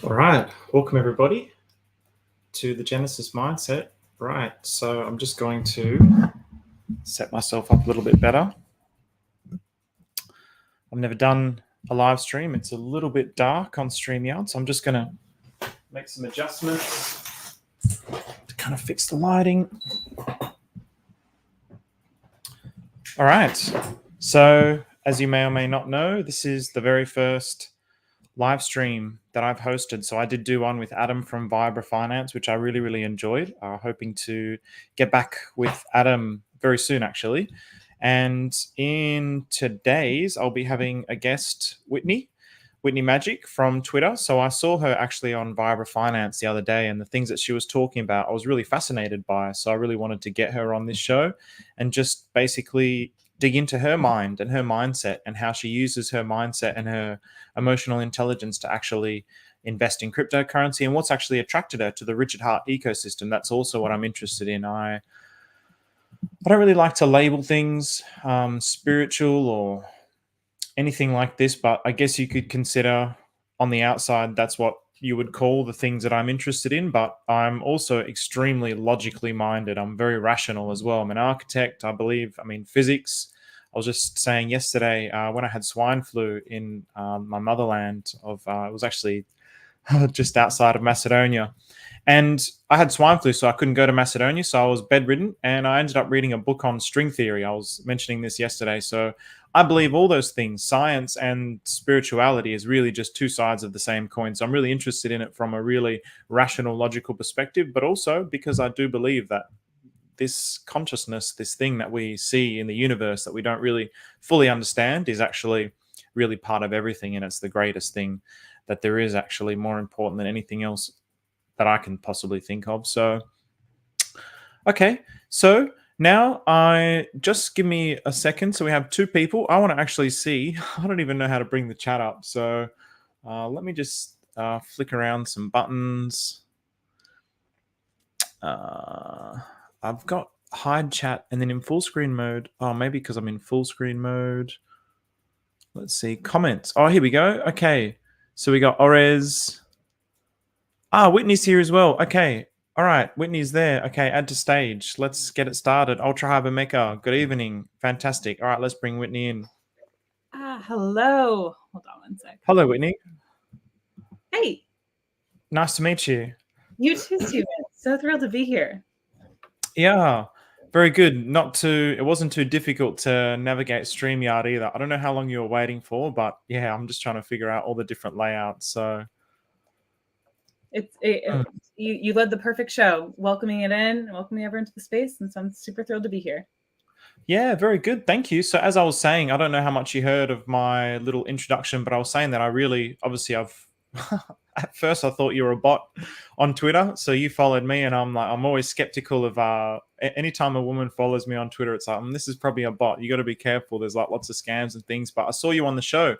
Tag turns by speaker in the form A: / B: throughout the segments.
A: All right, welcome everybody to the Genesis Mindset. Right, so I'm just going to set myself up a little bit better. I've never done a live stream. It's a little bit dark on StreamYard, so I'm just going to make some adjustments to kind of fix the lighting. All right, so as you may or may not know, this is the very first live stream that I've hosted. So I did do one with Adam from Vibra Finance, which I really enjoyed. Hoping to get back with Adam very soon, actually. And in today's, I'll be having a guest, Whitney Magic from Twitter. So I saw her actually on Vibra Finance the other day, and the things that she was talking about, I was really fascinated by. So I really wanted to get her on this show and just basically dig into her mind and her mindset and how she uses her mindset and her emotional intelligence to actually invest in cryptocurrency and what's actually attracted her to the Richard Heart ecosystem. That's also what I'm interested in. I don't really like to label things spiritual or anything like this, but I guess you could consider on the outside that's what you would call the things that I'm interested in. But I'm also extremely logically minded. I'm very rational as well. I'm an architect, I believe. Physics. I was just saying yesterday when I had swine flu in my motherland of it was actually just outside of Macedonia. And I had swine flu, so I couldn't go to Macedonia. So I was bedridden, and I ended up reading a book on string theory. I was mentioning this yesterday. So I believe all those things, science and spirituality, is really just two sides of the same coin. So I'm really interested in it from a really rational, logical perspective, but also because I do believe that this consciousness, this thing that we see in the universe that we don't really fully understand, is actually really part of everything. And it's the greatest thing that there is, actually more important than anything else that I can possibly think of. So, okay. So now just give me a second. So we have two people. I want to actually see. I don't even know how to bring the chat up. So let me just flick around some buttons. I've got hide chat and then in full screen mode. Oh, maybe because I'm in full screen mode. Let's see. Comments. Oh, here we go. Okay. So we got Orez. Whitney's here as well. Okay. All right. Whitney's there. Okay. Add to stage. Let's get it started. Ultra Harbor Mecca. Good evening. Fantastic. All right. Let's bring Whitney in.
B: Hello. Hold on one sec.
A: Hello, Whitney.
B: Hey.
A: Nice to meet you.
B: You too, Steven. So thrilled to be here.
A: Yeah. Very good. It wasn't too difficult to navigate StreamYard either. I don't know how long you were waiting for, but yeah, I'm just trying to figure out all the different layouts. So
B: you led the perfect show, welcoming everyone to the space, and so I'm super thrilled to be here.
A: Yeah, very good. Thank you. So as I was saying, I don't know how much you heard of my little introduction, but I was saying that I've at first I thought you were a bot on Twitter. So you followed me, and I'm always skeptical of anytime a woman follows me on Twitter, it's like, this is probably a bot. You got to be careful. There's like lots of scams and things. But I saw you on the show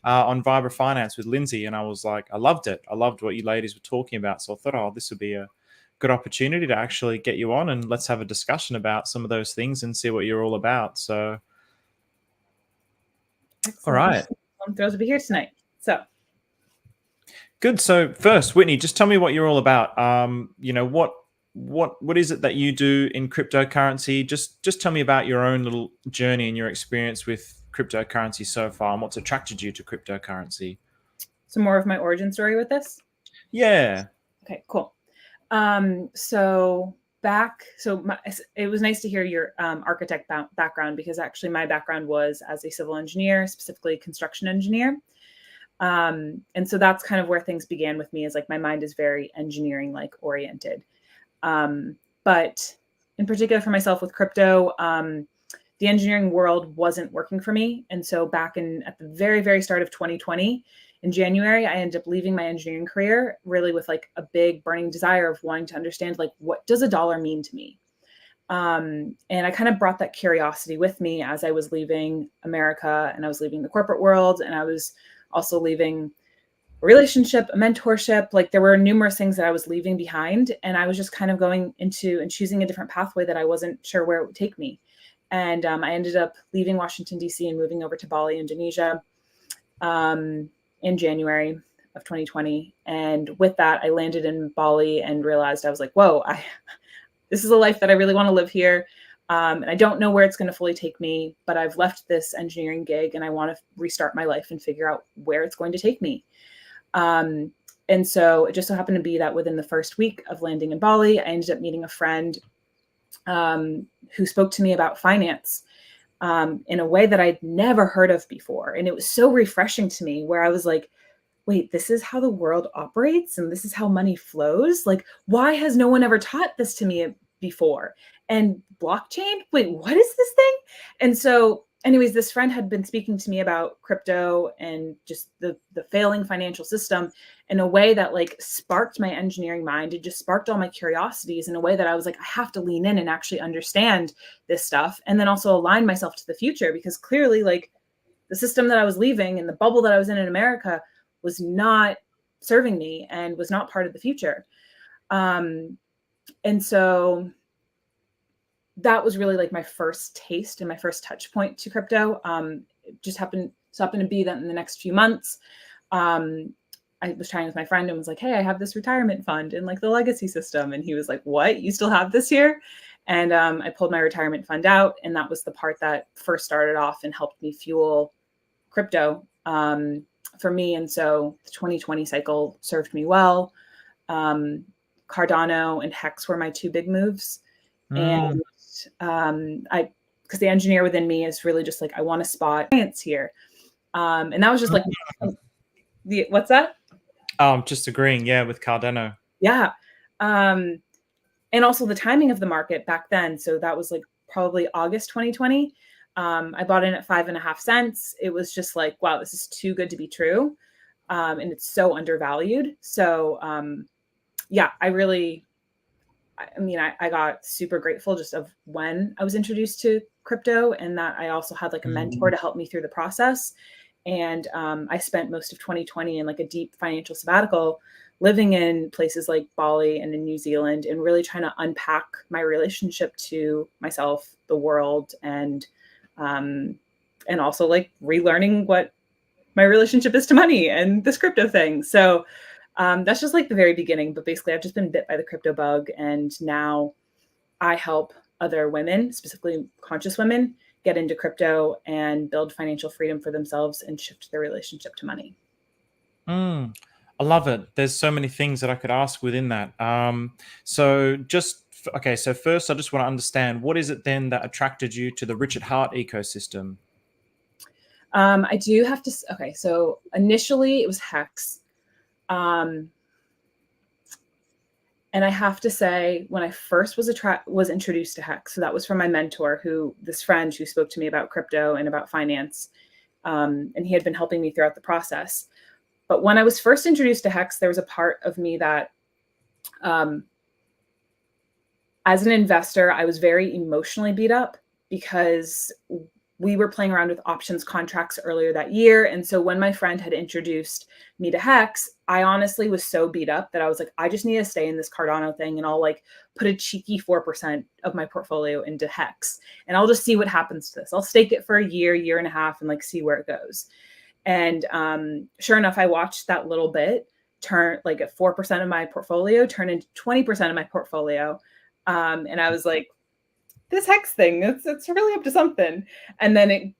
A: on Vibra Finance with Lindsay, and I was like, I loved it. I loved what you ladies were talking about. So I thought, this would be a good opportunity to actually get you on and let's have a discussion about some of those things and see what you're all about. So,
B: excellent.
A: All right.
B: I'm thrilled to be here tonight. So,
A: good. So first, Whitney, just tell me what you're all about. What is it that you do in cryptocurrency? Just tell me about your own little journey and your experience with cryptocurrency so far and what's attracted you to cryptocurrency.
B: So more of my origin story with this?
A: Yeah.
B: Okay, cool. It was nice to hear your architect background, because actually my background was as a civil engineer, specifically construction engineer. And so that's kind of where things began with me, is like my mind is very engineering like oriented. But in particular for myself with crypto, the engineering world wasn't working for me. And so at the very, very start of 2020, in January, I ended up leaving my engineering career really with like a big burning desire of wanting to understand, like, what does a dollar mean to me? And I kind of brought that curiosity with me as I was leaving America, and I was leaving the corporate world, and I was also leaving a relationship, a mentorship. Like, there were numerous things that I was leaving behind, and I was just kind of going into and choosing a different pathway that I wasn't sure where it would take me. And I ended up leaving Washington, D.C. and moving over to Bali, Indonesia in January. of 2020. And with that, I landed in Bali and realized I was like, whoa, this is a life that I really want to live here. And I don't know where it's going to fully take me, but I've left this engineering gig and I want to restart my life and figure out where it's going to take me. And so it just so happened to be that within the first week of landing in Bali, I ended up meeting a friend who spoke to me about finance in a way that I'd never heard of before. And it was so refreshing to me, where I was like, wait, this is how the world operates and this is how money flows. Like, why has no one ever taught this to me before? And blockchain, wait, what is this thing? And so anyways, this friend had been speaking to me about crypto and just the failing financial system in a way that like sparked my engineering mind. It just sparked all my curiosities in a way that I was like, I have to lean in and actually understand this stuff. And then also align myself to the future, because clearly like the system that I was leaving and the bubble that I was in America was not serving me and was not part of the future. And so that was really like my first taste and my first touch point to crypto. It just happened to be that in the next few months, I was chatting with my friend and was like, hey, I have this retirement fund in like the legacy system. And he was like, what? You still have this here? And I pulled my retirement fund out. And that was the part that first started off and helped me fuel crypto for me. And so the 2020 cycle served me well. Cardano and Hex were my two big moves. And because the engineer within me is really just like, I want to spot science here. And that was just like, what's that?
A: Just agreeing. Yeah. With Cardano.
B: Yeah. And also the timing of the market back then. So that was like probably August 2020. I bought in at 5.5 cents. It was just like, wow, this is too good to be true. And it's so undervalued. So yeah, I got super grateful just of when I was introduced to crypto, and that I also had like a mentor to help me through the process. And I spent most of 2020 in like a deep financial sabbatical, living in places like Bali and in New Zealand, and really trying to unpack my relationship to myself, the world, and also like relearning what my relationship is to money and this crypto thing. So that's just like the very beginning, but basically I've just been bit by the crypto bug, and now I help other women, specifically conscious women, get into crypto and build financial freedom for themselves and shift their relationship to money.
A: I love it. There's so many things that I could ask within that. So first I just want to understand, what is it then that attracted you to the Richard Heart ecosystem?
B: I do have to, okay, so initially it was Hex. And I have to say, when I first was introduced to Hex, so that was from my mentor, this friend who spoke to me about crypto and about finance, and he had been helping me throughout the process. But when I was first introduced to Hex, there was a part of me that, as an investor, I was very emotionally beat up, because we were playing around with options contracts earlier that year. And so when my friend had introduced me to Hex, I honestly was so beat up that I was like, I just need to stay in this Cardano thing, and I'll like put a cheeky 4% of my portfolio into Hex, and I'll just see what happens to this. I'll stake it for a year and a half, and like see where it goes. And sure enough, I watched that little bit turn, like at 4% of my portfolio turn into 20% of my portfolio. And I was like, this Hex thing, it's really up to something. And then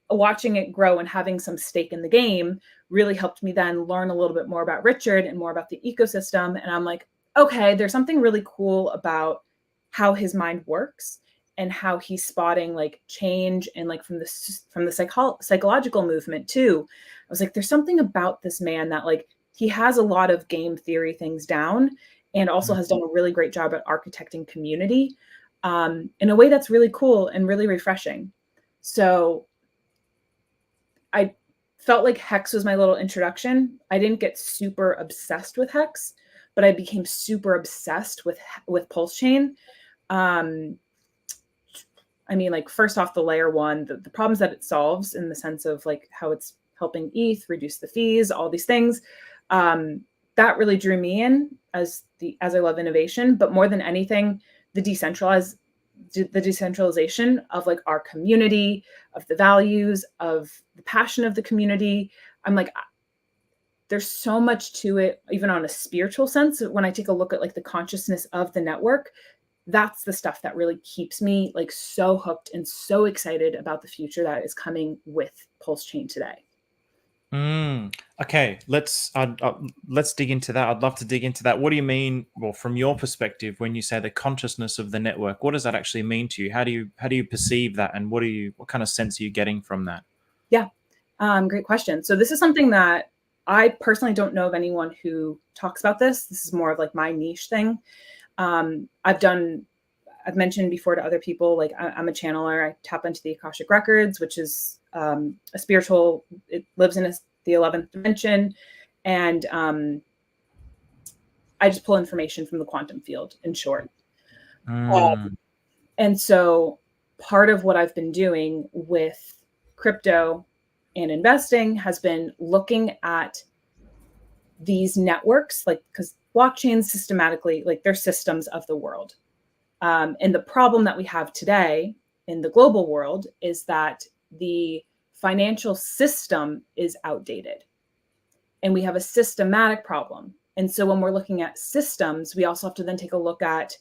B: watching it grow and having some stake in the game really helped me then learn a little bit more about Richard and more about the ecosystem. And I'm like, okay, there's something really cool about how his mind works and how he's spotting like change, and like from the psychological movement too. I was like, there's something about this man that like he has a lot of game theory things down, and also has done a really great job at architecting community in a way that's really cool and really refreshing. So I felt like Hex was my little introduction. I didn't get super obsessed with Hex, but I became super obsessed with Pulsechain. I mean, like, first off, the layer one, the problems that it solves in the sense of like how it's helping ETH reduce the fees, all these things, that really drew me in as I love innovation, but more than anything, the decentralization of like our community, of the values, of the passion of the community. I'm like, there's so much to it, even on a spiritual sense. When I take a look at like the consciousness of the network, that's the stuff that really keeps me like so hooked and so excited about the future that is coming with Pulsechain today.
A: Okay, let's dig into that. I'd love to dig into that. What do you mean, well, from your perspective, when you say the consciousness of the network? What does that actually mean to you? How do you perceive that, and what kind of sense are you getting from that?
B: Yeah, great question. So this is something that I personally don't know of anyone who talks about this. This is more of like my niche thing. I've mentioned before to other people, like I'm a channeler. I tap into the Akashic Records, which is a spiritual, it lives in the 11th dimension. And I just pull information from the quantum field, in short. And so part of what I've been doing with crypto and investing has been looking at these networks, like, because blockchains systematically, like, they're systems of the world. And the problem that we have today in the global world is that the financial system is outdated and we have a systematic problem. And so when we're looking at systems, we also have to then take a look at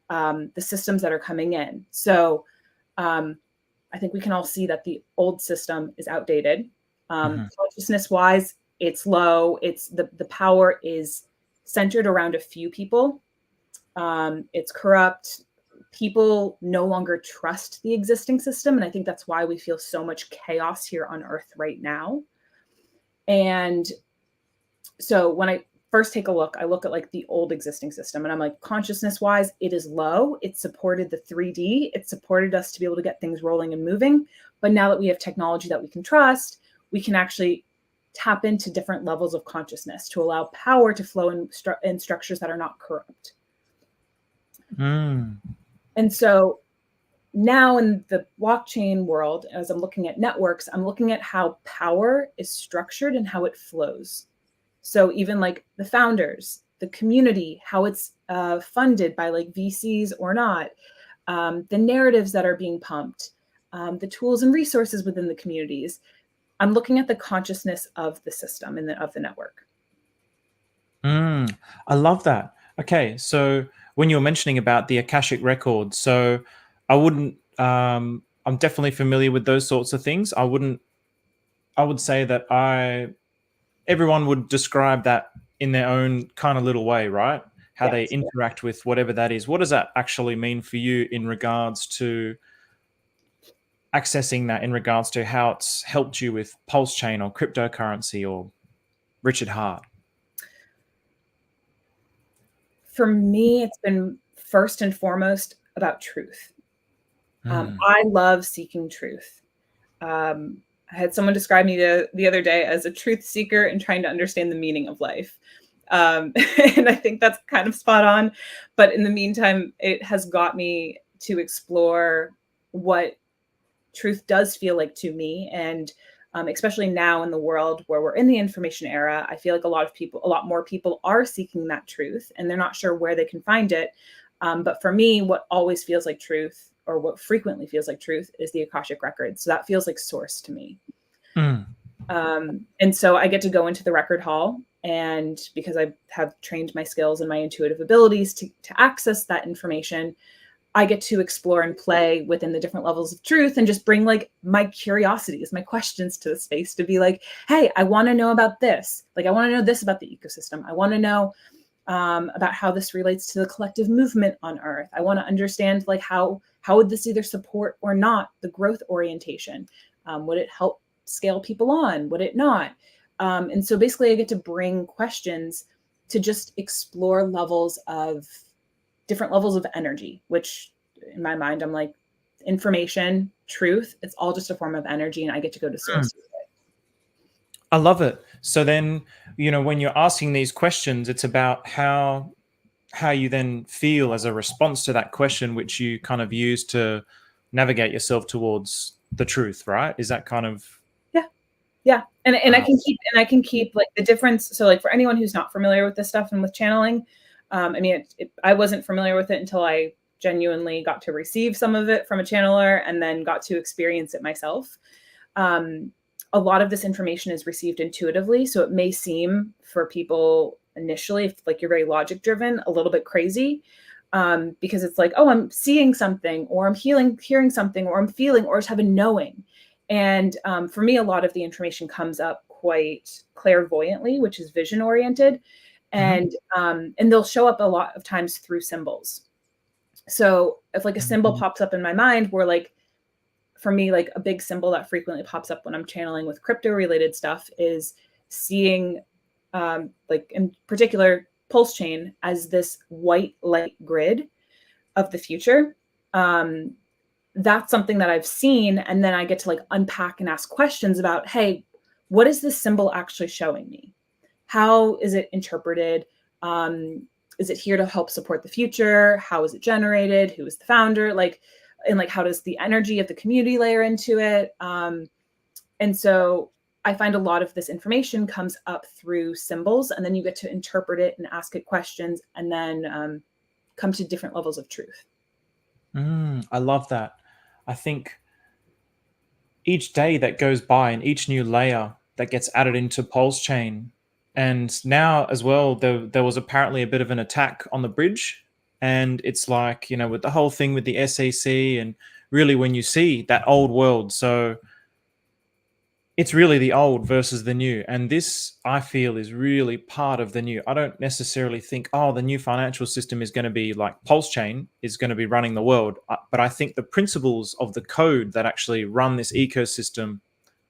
B: the systems that are coming in. So I think we can all see that the old system is outdated. Consciousness wise, it's low. It's the power is centered around a few people. It's corrupt. People no longer trust the existing system. And I think that's why we feel so much chaos here on Earth right now. And so when I first take a look, I look at like the old existing system and I'm like, consciousness wise, it is low. It supported the 3D. It supported us to be able to get things rolling and moving. But now that we have technology that we can trust, we can actually tap into different levels of consciousness to allow power to flow in structures that are not corrupt. And so now in the blockchain world, as I'm looking at networks, I'm looking at how power is structured and how it flows. So even like the founders, the community, how it's funded by like VCs or not, the narratives that are being pumped, the tools and resources within the communities. I'm looking at the consciousness of the system and of the network.
A: I love that. Okay, so when you were mentioning about the Akashic Record, so I wouldn't, I'm definitely familiar with those sorts of things. I would say that everyone would describe that in their own kind of little way, right? How they interact with whatever that is. What does that actually mean for you in regards to accessing that, in regards to how it's helped you with Pulsechain or cryptocurrency or Richard Hart?
B: For me, it's been first and foremost about truth. I love seeking truth. I had someone describe me the other day as a truth seeker and trying to understand the meaning of life. And I think that's kind of spot on. But in the meantime, it has got me to explore what truth does feel like to me. And especially now in the world where we're in the information era, I feel like a lot more people are seeking that truth and they're not sure where they can find it. But for me, what always feels like truth, or what frequently feels like truth, is the Akashic Record. So that feels like source to me. And so I get to go into the record hall, and because I have trained my skills and my intuitive abilities to access that information, I get to explore and play within the different levels of truth and just bring like my curiosities, my questions to the space to be like, hey, I want to know about this. Like, I want to know this about the ecosystem. I want to know about how this relates to the collective movement on Earth. I want to understand like how would this either support or not the growth orientation? Would it help scale people on? Would it not? And so basically I get to bring questions to just explore different levels of energy, which in my mind, I'm like, information, truth, it's all just a form of energy, and I get to go to source.
A: I love it. So then, when you're asking these questions, it's about how you then feel as a response to that question, which you kind of use to navigate yourself towards the truth, right? Is that kind of...
B: Yeah. And I can keep like the difference. So like for anyone who's not familiar with this stuff and with channeling, I mean, I wasn't familiar with it until I genuinely got to receive some of it from a channeler and then got to experience it myself. a lot of this information is received intuitively. So it may seem for people initially, if like you're very logic driven, a little bit crazy, because it's like, oh, I'm seeing something, or I'm hearing something, or I'm feeling, or just have a knowing. And for me, a lot of the information comes up quite clairvoyantly, which is vision oriented, and they'll show up a lot of times through symbols. So if like a symbol pops up in my mind, where like for me, like a big symbol that frequently pops up when I'm channeling with crypto related stuff is seeing, like in particular, Pulsechain as this white light grid of the future. That's something that I've seen. And then I get to like unpack and ask questions about, hey, what is this symbol actually showing me? How is it interpreted? Is it here to help support the future? How is it generated? Who is the founder? And like, how does the energy of the community layer into it? And so I find a lot of this information comes up through symbols, and then you get to interpret it and ask it questions, and then come to different levels of truth.
A: I love that. I think each day that goes by and each new layer that gets added into Pulsechain, and now as well, there was apparently a bit of an attack on the bridge. And it's like, with the whole thing with the SEC, and really when you see that old world, so it's really the old versus the new. And this, I feel, is really part of the new. I don't necessarily think, oh, the new financial system is going to be like Pulsechain is going to be running the world. But I think the principles of the code that actually run this ecosystem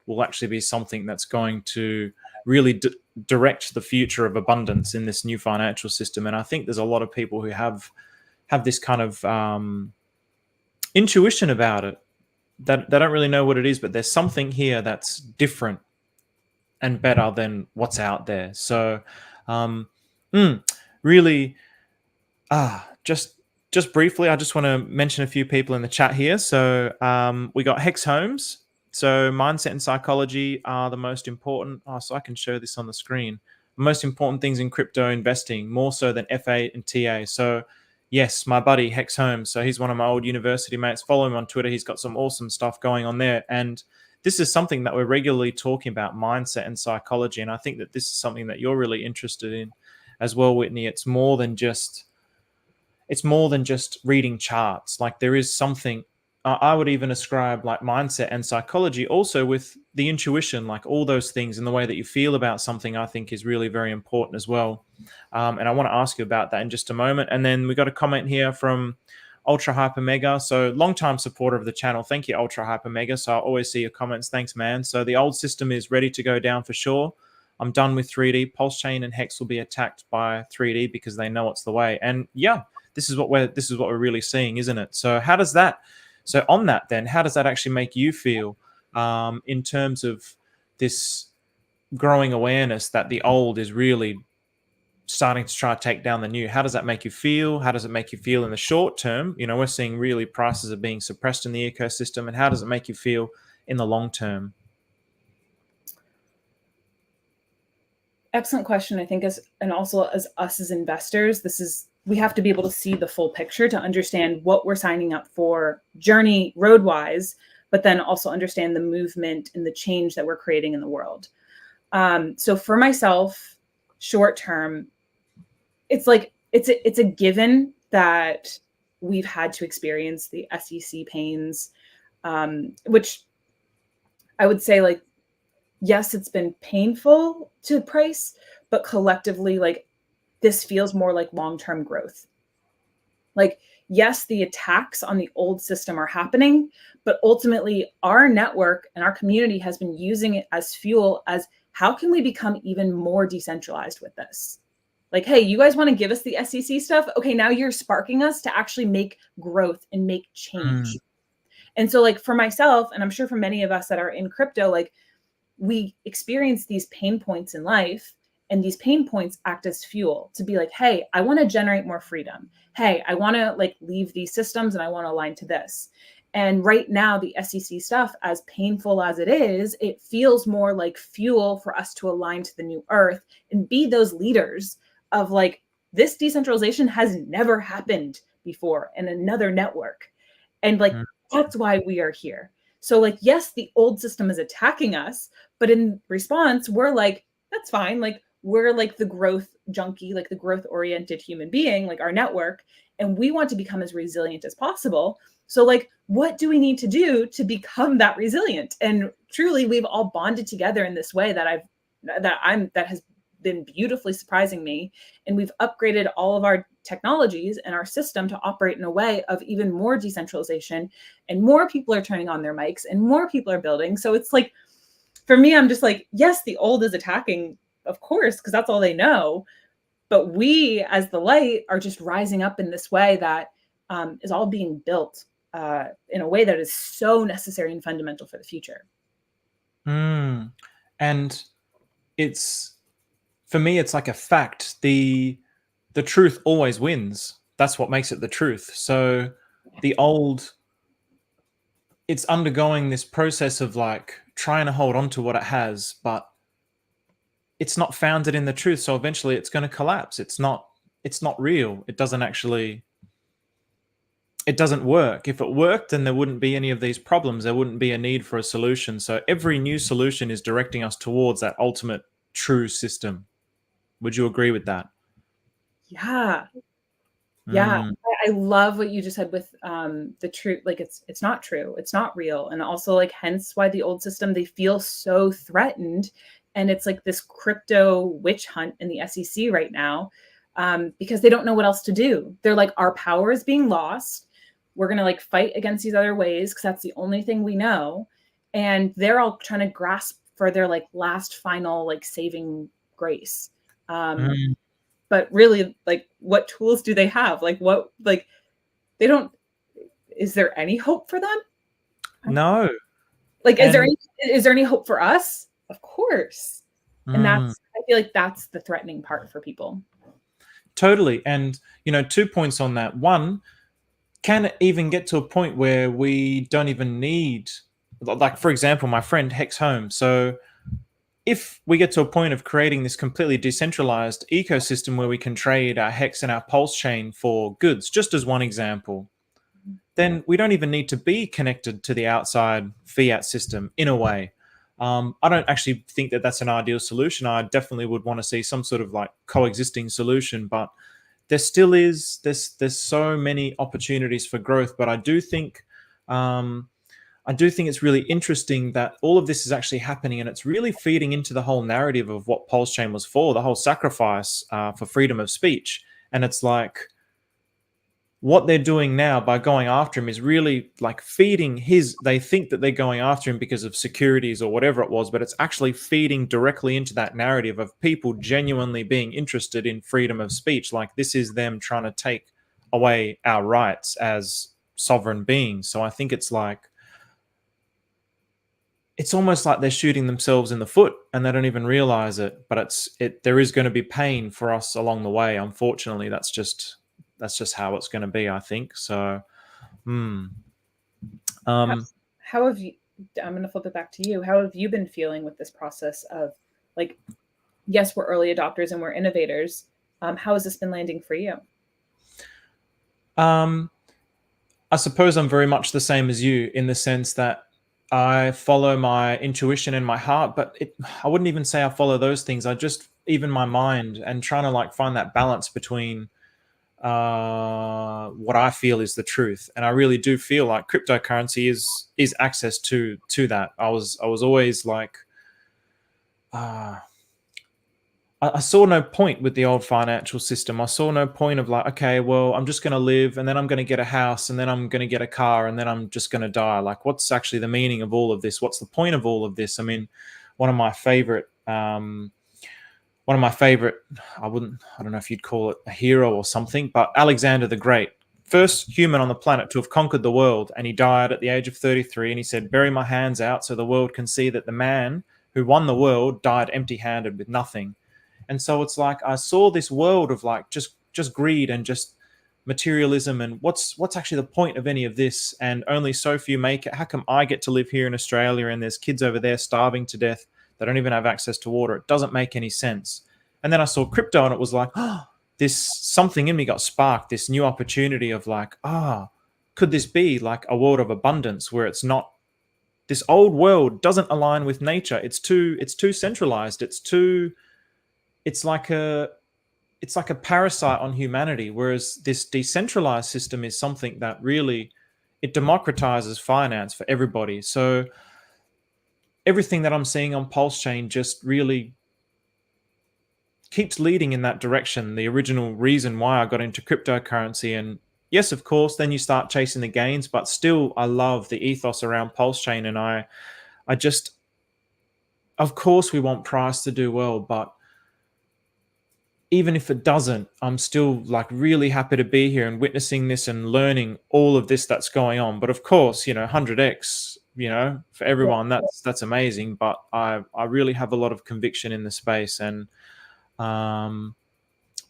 A: will actually be something that's going to really direct the future of abundance in this new financial system. And I think there's a lot of people who have this kind of intuition about it, that they don't really know what it is, but there's something here that's different and better than what's out there. So really, just briefly, I just want to mention a few people in the chat here. So we got Hex Holmes. So mindset and psychology are the most important. So I can show this on the screen. Most important things in crypto investing, more so than FA and TA. So yes, my buddy Hex Holmes. So he's one of my old university mates. Follow him on Twitter. He's got some awesome stuff going on there. And this is something that we're regularly talking about, mindset and psychology. And I think that this is something that you're really interested in as well, Whitney. It's more than just reading charts. Like there is something, I would even ascribe like mindset and psychology also with the intuition, like all those things, and the way that you feel about something, I think is really very important as well. And I want to ask you about that in just a moment. And then we got a comment here from Ultra Hyper Mega. So long-time supporter of the channel. Thank you, Ultra Hyper Mega. So I always see your comments. Thanks, man. So the old system is ready to go down for sure. I'm done with 3D. Pulsechain and Hex will be attacked by 3D because they know it's the way. And yeah, this is what we're really seeing, isn't it? So so on that then, how does that actually make you feel in terms of this growing awareness that the old is really starting to try to take down the new? How does that make you feel? How does it make you feel in the short term? We're seeing really prices are being suppressed in the ecosystem. And how does it make you feel in the long term?
B: Excellent question. I think and also as us as investors, we have to be able to see the full picture to understand what we're signing up for journey road-wise, but then also understand the movement and the change that we're creating in the world. So for myself, short term, it's like, it's a given that we've had to experience the SEC pains, which I would say like, yes, it's been painful to price, but collectively, like this feels more like long-term growth. Like, yes, the attacks on the old system are happening, but ultimately our network and our community has been using it as fuel as how can we become even more decentralized with this? Like, hey, you guys want to give us the SEC stuff? Okay, now you're sparking us to actually make growth and make change. And so like for myself, and I'm sure for many of us that are in crypto, like we experience these pain points in life, and these pain points act as fuel to be like, hey, I want to generate more freedom. Hey, I want to like leave these systems and I want to align to this. And right now, the SEC stuff, as painful as it is, it feels more like fuel for us to align to the new earth and be those leaders of like, this decentralization has never happened before in another network. And like, that's why we are here. So like, yes, the old system is attacking us, But in response, we're like, that's fine. Like, we're like the growth junkie, like the growth oriented human being, like our network, and we want to become as resilient as possible. So, like, what do we need to do to become that resilient? And truly, we've all bonded together in this way that has been beautifully surprising me. And we've upgraded all of our technologies and our system to operate in a way of even more decentralization, and more people are turning on their mics and more people are building. So it's like, for me, I'm just like, yes, the old is attacking, of course, because that's all they know. But we, as the light, are just rising up in this way that is all being built in a way that is so necessary and fundamental for the future.
A: And it's, for me, it's like a fact. The truth always wins. That's what makes it the truth. So the old, it's undergoing this process of like trying to hold on to what it has, but it's not founded in the truth. So eventually it's going to collapse. It's not real. It doesn't actually, it doesn't work. If it worked, then there wouldn't be any of these problems. There wouldn't be a need for a solution. So every new solution is directing us towards that ultimate true system. Would you agree with that?
B: Yeah. Yeah. I love what you just said with the truth. Like, it's not true. It's not real. And also, like, hence why the old system, they feel so threatened. And it's like this crypto witch hunt in the SEC right now, because they don't know what else to do. They're like, our power is being lost. We're going to like fight against these other ways because that's the only thing we know. And they're all trying to grasp for their like last final like saving grace. But really, like, what tools do they have? Like, what, like, they don't, is there any hope for them?
A: No.
B: Like, is there any hope for us? Of course. And I feel like that's the threatening part for people.
A: Totally. And, 2 points on that. One, can it even get to a point where we don't even need, like, for example, my friend Hex Home. So if we get to a point of creating this completely decentralized ecosystem where we can trade our Hex and our Pulsechain for goods, just as one example, then we don't even need to be connected to the outside fiat system in a way. I don't actually think that that's an ideal solution. I definitely would want to see some sort of like coexisting solution, but there still is, there's so many opportunities for growth. But I do think it's really interesting that all of this is actually happening, and it's really feeding into the whole narrative of what Pulsechain was for, the whole sacrifice for freedom of speech. And it's like, what they're doing now by going after him is really like feeding they think that they're going after him because of securities or whatever it was, but it's actually feeding directly into that narrative of people genuinely being interested in freedom of speech. Like, this is them trying to take away our rights as sovereign beings. So I think it's like, it's almost like they're shooting themselves in the foot and they don't even realize it. But there is going to be pain for us along the way. Unfortunately, that's just how it's going to be, I think. So,
B: How have you, I'm going to flip it back to you. How have you been feeling with this process of, like, yes, we're early adopters and we're innovators. How has this been landing for you?
A: I suppose I'm very much the same as you, in the sense that I follow my intuition and my heart, but I wouldn't even say I follow those things. I just, even my mind, and trying to like find that balance between what I feel is the truth. And I really do feel like cryptocurrency is access to that. I was always like, I saw no point with the old financial system. I saw no point of like, okay, well, I'm just going to live, and then I'm going to get a house, and then I'm going to get a car, and then I'm just going to die. Like, what's actually the meaning of all of this? What's the point of all of this? I mean, one of my favorite, I don't know if you'd call it a hero or something, but Alexander the Great, first human on the planet to have conquered the world. And he died at the age of 33. And he said, bury my hands out so the world can see that the man who won the world died empty-handed with nothing. And so it's like, I saw this world of like just greed and just materialism, and what's actually the point of any of this? And only so few make it. How come I get to live here in Australia and there's kids over there starving to death? They don't even have access to water. It doesn't make any sense. And then I saw crypto, and it was like, this, something in me got sparked, this new opportunity of like, could this be like a world of abundance where it's not this old world doesn't align with nature. It's too centralized. It's like a parasite on humanity, whereas this decentralized system is something that really, it democratizes finance for everybody. So everything that I'm seeing on Pulsechain just really keeps leading in that direction. The original reason why I got into cryptocurrency, and yes, of course, then you start chasing the gains, but still I love the ethos around Pulsechain. And I just, of course we want price to do well, but even if it doesn't, I'm still like really happy to be here and witnessing this and learning all of this that's going on. But of course, 100x, for everyone, that's amazing. But I really have a lot of conviction in the space, and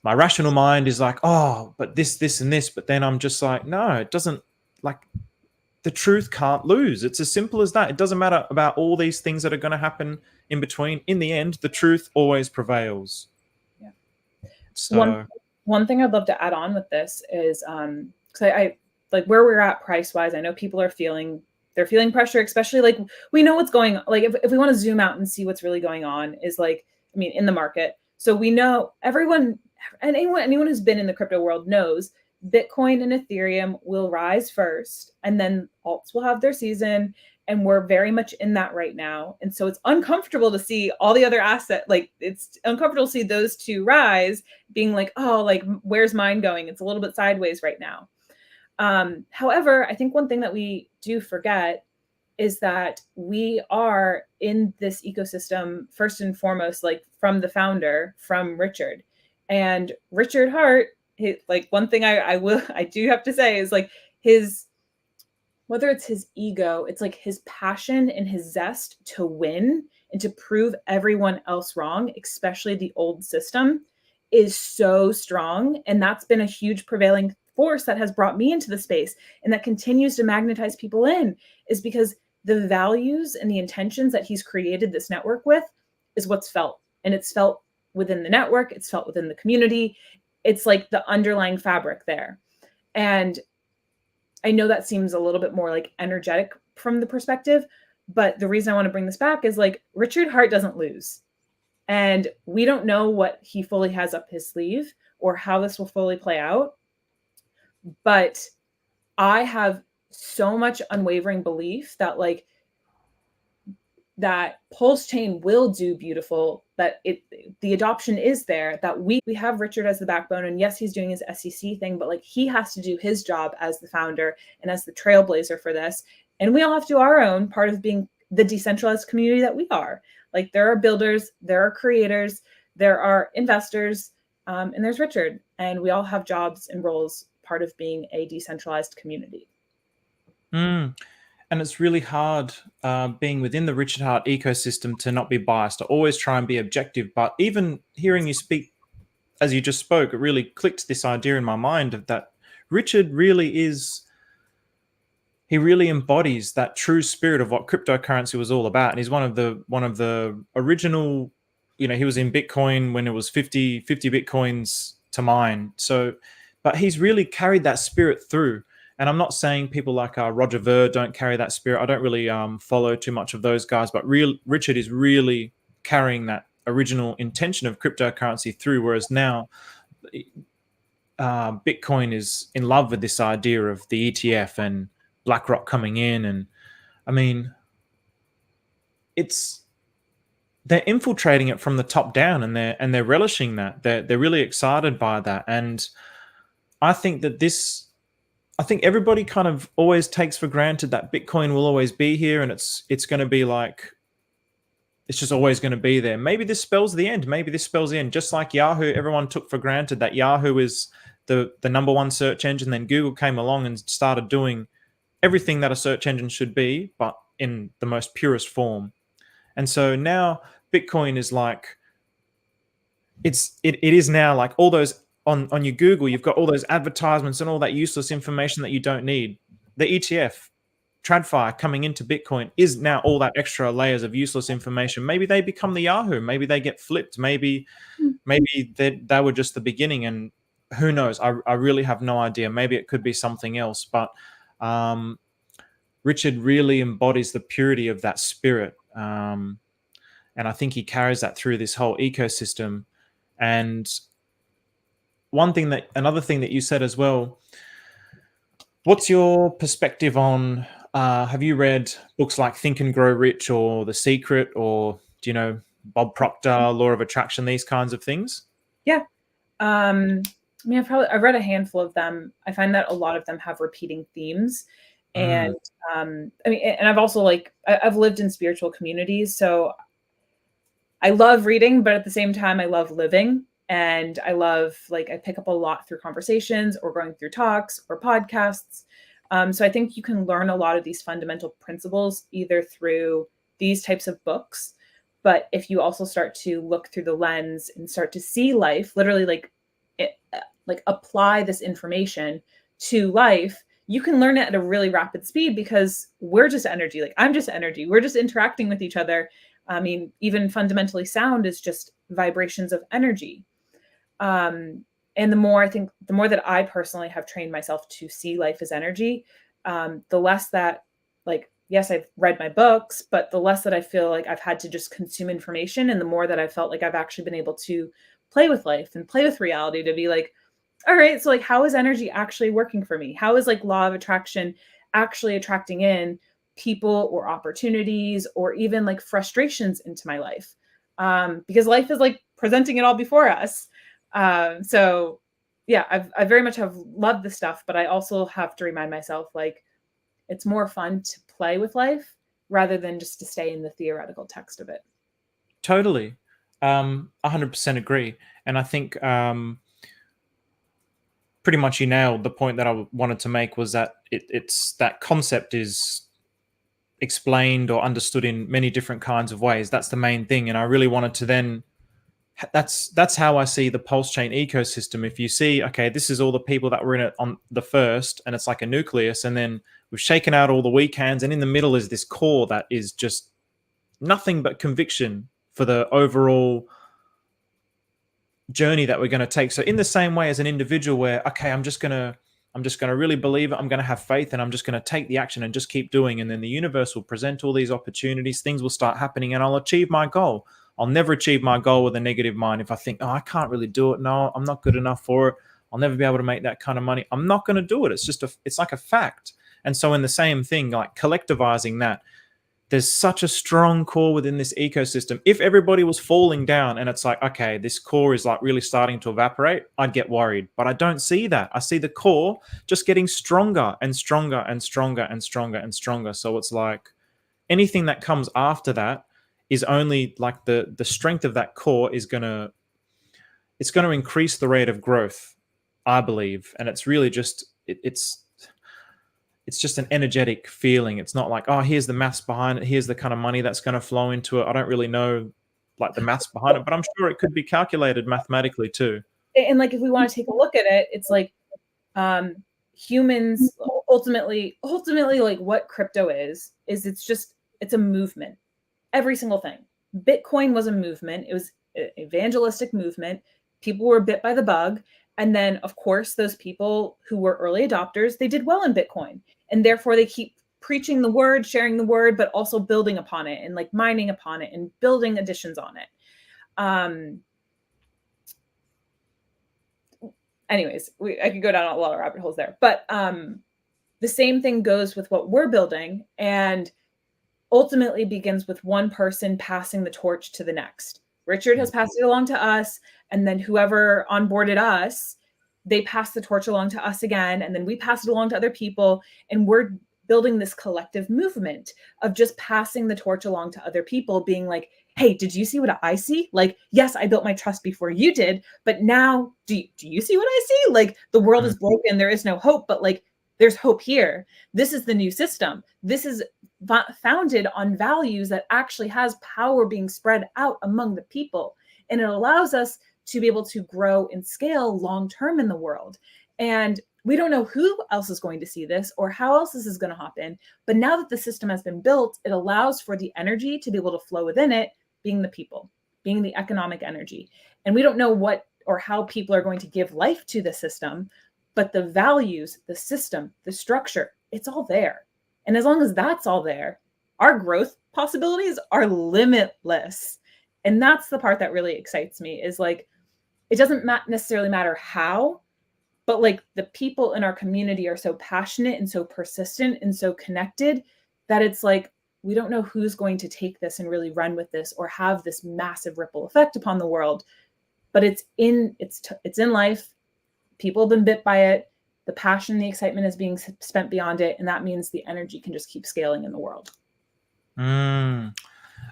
A: my rational mind is like, oh, but this and this. But then I'm just like, no, it doesn't. Like, the truth can't lose. It's as simple as that. It doesn't matter about all these things that are going to happen in between. In the end, the truth always prevails. So
B: one thing I'd love to add on with this is because I like where we're at price wise. I know people are feeling pressure, especially like we know what's going on. Like if we want to zoom out and see what's really going on is like, I mean, in the market. So we know everyone and anyone who's been in the crypto world knows Bitcoin and Ethereum will rise first, and then alts will have their season. And we're very much in that right now. And so it's uncomfortable to see all the other assets, like it's uncomfortable to see those two rise, being like, oh, like, where's mine going? It's a little bit sideways right now. However, I think one thing that we do forget is that we are in this ecosystem, first and foremost, like from the founder, from Richard. And Richard Hart, like one thing I do have to say is like whether it's his ego, it's like his passion and his zest to win and to prove everyone else wrong, especially the old system, is so strong. And that's been a huge prevailing force that has brought me into the space and that continues to magnetize people in, is because the values and the intentions that he's created this network with is what's felt. And it's felt within the network. It's felt within the community. It's like the underlying fabric there. And I know that seems a little bit more like energetic from the perspective, but the reason I want to bring this back is like Richard Hart doesn't lose. And we don't know what he fully has up his sleeve or how this will fully play out. But I have so much unwavering belief that like that Pulsechain will do beautiful, that the adoption is there, that we have Richard as the backbone. And yes, he's doing his SEC thing, but like he has to do his job as the founder and as the trailblazer for this. And we all have to do our own part of being the decentralized community that we are. Like there are builders, there are creators, there are investors, and there's Richard. And we all have jobs and roles part of being a decentralized community.
A: And it's really hard being within the Richard Hart ecosystem to not be biased, to always try and be objective. But even hearing you speak as you just spoke, it really clicked this idea in my mind of that Richard really is, he really embodies that true spirit of what cryptocurrency was all about. And he's one of the original, he was in Bitcoin when it was 50 Bitcoins to mine. So, but he's really carried that spirit through. And I'm not saying people like Roger Ver don't carry that spirit. I don't really follow too much of those guys, but Richard is really carrying that original intention of cryptocurrency through, whereas now Bitcoin is in love with this idea of the ETF and BlackRock coming in. And I mean, they're infiltrating it from the top down, and they're relishing that. They're really excited by that. And I think that I think everybody kind of always takes for granted that Bitcoin will always be here, and it's going to be like, it's just always going to be there. Maybe this spells the end. Maybe this spells the end. Just like Yahoo, everyone took for granted that Yahoo is the number one search engine. Then Google came along and started doing everything that a search engine should be, but in the most purest form. And so now Bitcoin is like, it is now like all those on your Google, you've got all those advertisements and all that useless information that you don't need. The ETF, TradFi coming into Bitcoin is now all that extra layers of useless information. Maybe they become the Yahoo. Maybe they get flipped. Maybe they were just the beginning, and who knows? I really have no idea. Maybe it could be something else. But Richard really embodies the purity of that spirit. And I think he carries that through this whole ecosystem. And another thing that you said as well, what's your perspective on, have you read books like Think and Grow Rich or The Secret, or do you know Bob Proctor, Law of Attraction, these kinds of things?
B: Yeah. I mean, I've read a handful of them. I find that a lot of them have repeating themes. And I mean, and I've also I've lived in spiritual communities, so I love reading, but at the same time, I love living. And I love, I pick up a lot through conversations or going through talks or podcasts. So I think you can learn a lot of these fundamental principles either through these types of books. But if you also start to look through the lens and start to see life, literally apply this information to life, you can learn it at a really rapid speed because we're just energy. I'm just energy. We're just interacting with each other. I mean, even fundamentally, sound is just vibrations of energy. And the more that I personally have trained myself to see life as energy, the less that, yes, I've read my books, but the less that I feel like I've had to just consume information, and the more that I felt like I've actually been able to play with life and play with reality, to be like, all right, so how is energy actually working for me? How is law of attraction actually attracting in people or opportunities or even frustrations into my life? Because life is presenting it all before us. So yeah, I very much have loved this stuff, but I also have to remind myself, it's more fun to play with life rather than just to stay in the theoretical text of it.
A: Totally. 100% agree. And I think pretty much you nailed the point that I wanted to make, was that it's that concept is explained or understood in many different kinds of ways. That's the main thing. And I really wanted to then, that's how I see the Pulsechain ecosystem. If you see, okay, this is all the people that were in it on the first, and it's like a nucleus, and then we've shaken out all the weak hands, and in the middle is this core that is just nothing but conviction for the overall journey that we're going to take. So in the same way as an individual, where, okay, I'm just going to really believe it, I'm going to have faith, and I'm just going to take the action and just keep doing, and then the universe will present all these opportunities, things will start happening, and I'll achieve my goal. I'll never achieve my goal with a negative mind. If I think, oh, I can't really do it, no, I'm not good enough for it, I'll never be able to make that kind of money, I'm not going to do it. It's like a fact. And so in the same thing, collectivizing that, there's such a strong core within this ecosystem. If everybody was falling down and it's okay, this core is really starting to evaporate, I'd get worried. But I don't see that. I see the core just getting stronger and stronger and stronger and stronger and stronger. So it's anything that comes after that is only the strength of that core is it's going to increase the rate of growth, I believe. And it's really just, it's just an energetic feeling. It's not oh, here's the maths behind it, here's the kind of money that's going to flow into it. I don't really know the maths behind it, but I'm sure it could be calculated mathematically too.
B: And if we want to take a look at it, it's humans ultimately what crypto is it's a movement. Every single thing. Bitcoin was a movement. It was an evangelistic movement. People were bit by the bug. And then, of course, those people who were early adopters, they did well in Bitcoin. And therefore, they keep preaching the word, sharing the word, but also building upon it and mining upon it and building additions on it. Anyways, I could go down a lot of rabbit holes there. But the same thing goes with what we're building, and ultimately begins with one person passing the torch to the next. Richard has passed it along to us, and then whoever onboarded us, they pass the torch along to us again, and then we pass it along to other people, and we're building this collective movement of just passing the torch along to other people, being hey, did you see what I see? Yes, I built my trust before you did, but now do you see what I see? The world is broken, there is no hope, but there's hope here. This is the new system. This is founded on values that actually has power being spread out among the people. And it allows us to be able to grow and scale long-term in the world. And we don't know who else is going to see this or how else this is going to happen. But now that the system has been built, it allows for the energy to be able to flow within it, being the people, being the economic energy. And we don't know what or how people are going to give life to the system, but the values, the system, the structure, it's all there. And as long as that's all there, our growth possibilities are limitless. And that's the part that really excites me, is like, it doesn't necessarily matter how, but like the people in our community are so passionate and so persistent and so connected that it's like, we don't know who's going to take this and really run with this or have this massive ripple effect upon the world, but it's in life. People have been bit by it. The passion, the excitement is being spent beyond it. And that means the energy can just keep scaling in the world.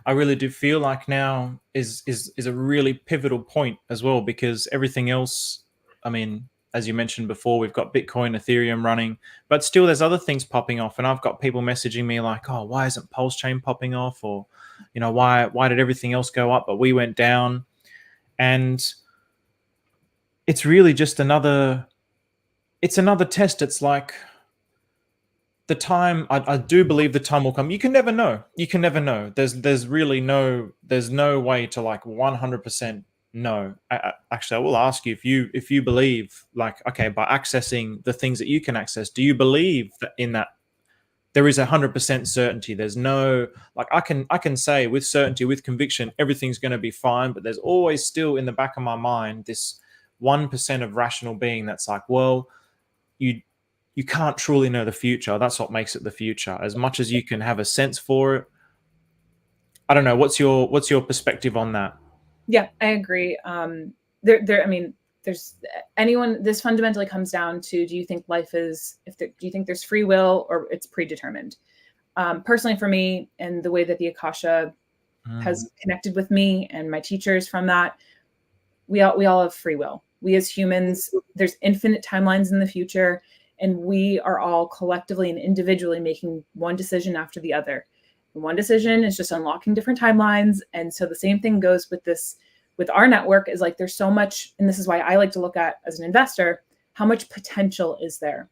A: I really do feel like now is a really pivotal point as well, because everything else, I mean, as you mentioned before, we've got Bitcoin, Ethereum running, but still there's other things popping off. And I've got people messaging me like, oh, why isn't Pulsechain popping off? Or, you know, why did everything else go up, but we went down? And it's really just another test. It's like, the time, I do believe the time will come. You can never know. There's really there's no way to like 100% know. Actually, I will ask you, if you believe, like, okay, by accessing the things that you can access, do you believe that in that there is 100% certainty? There's no, like, I can say with certainty, with conviction, everything's going to be fine, but there's always still in the back of my mind this 1% of rational being that's like, well, you can't truly know the future. That's what makes it the future. As much as you can have a sense for it. I don't know. What's your perspective on that?
B: Yeah, I agree. I mean, there's anyone, this fundamentally comes down to, do you think life is, do you think there's free will or it's predetermined? Personally for me, and the way that the Akasha has connected with me and my teachers from that, we all have free will. We as humans, there's infinite timelines in the future, and we are all collectively and individually making one decision after the other. And one decision is just unlocking different timelines. And so the same thing goes with this, with our network, is like, there's so much, and this is why I like to look at, as an investor, how much potential is there?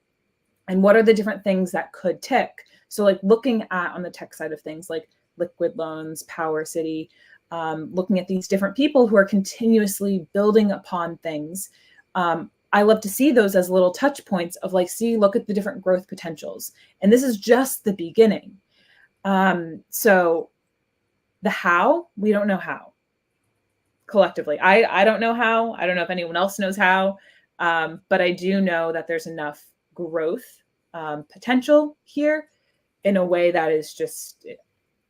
B: And what are the different things that could tick? So like looking at, on the tech side of things, like liquid loans, Power City, looking at these different people who are continuously building upon things. I love to see those as little touch points of like, see, look at the different growth potentials. And this is just the beginning. So the how, we don't know how. Collectively, I don't know how. I don't know if anyone else knows how. But I do know that there's enough growth potential here in a way that is just,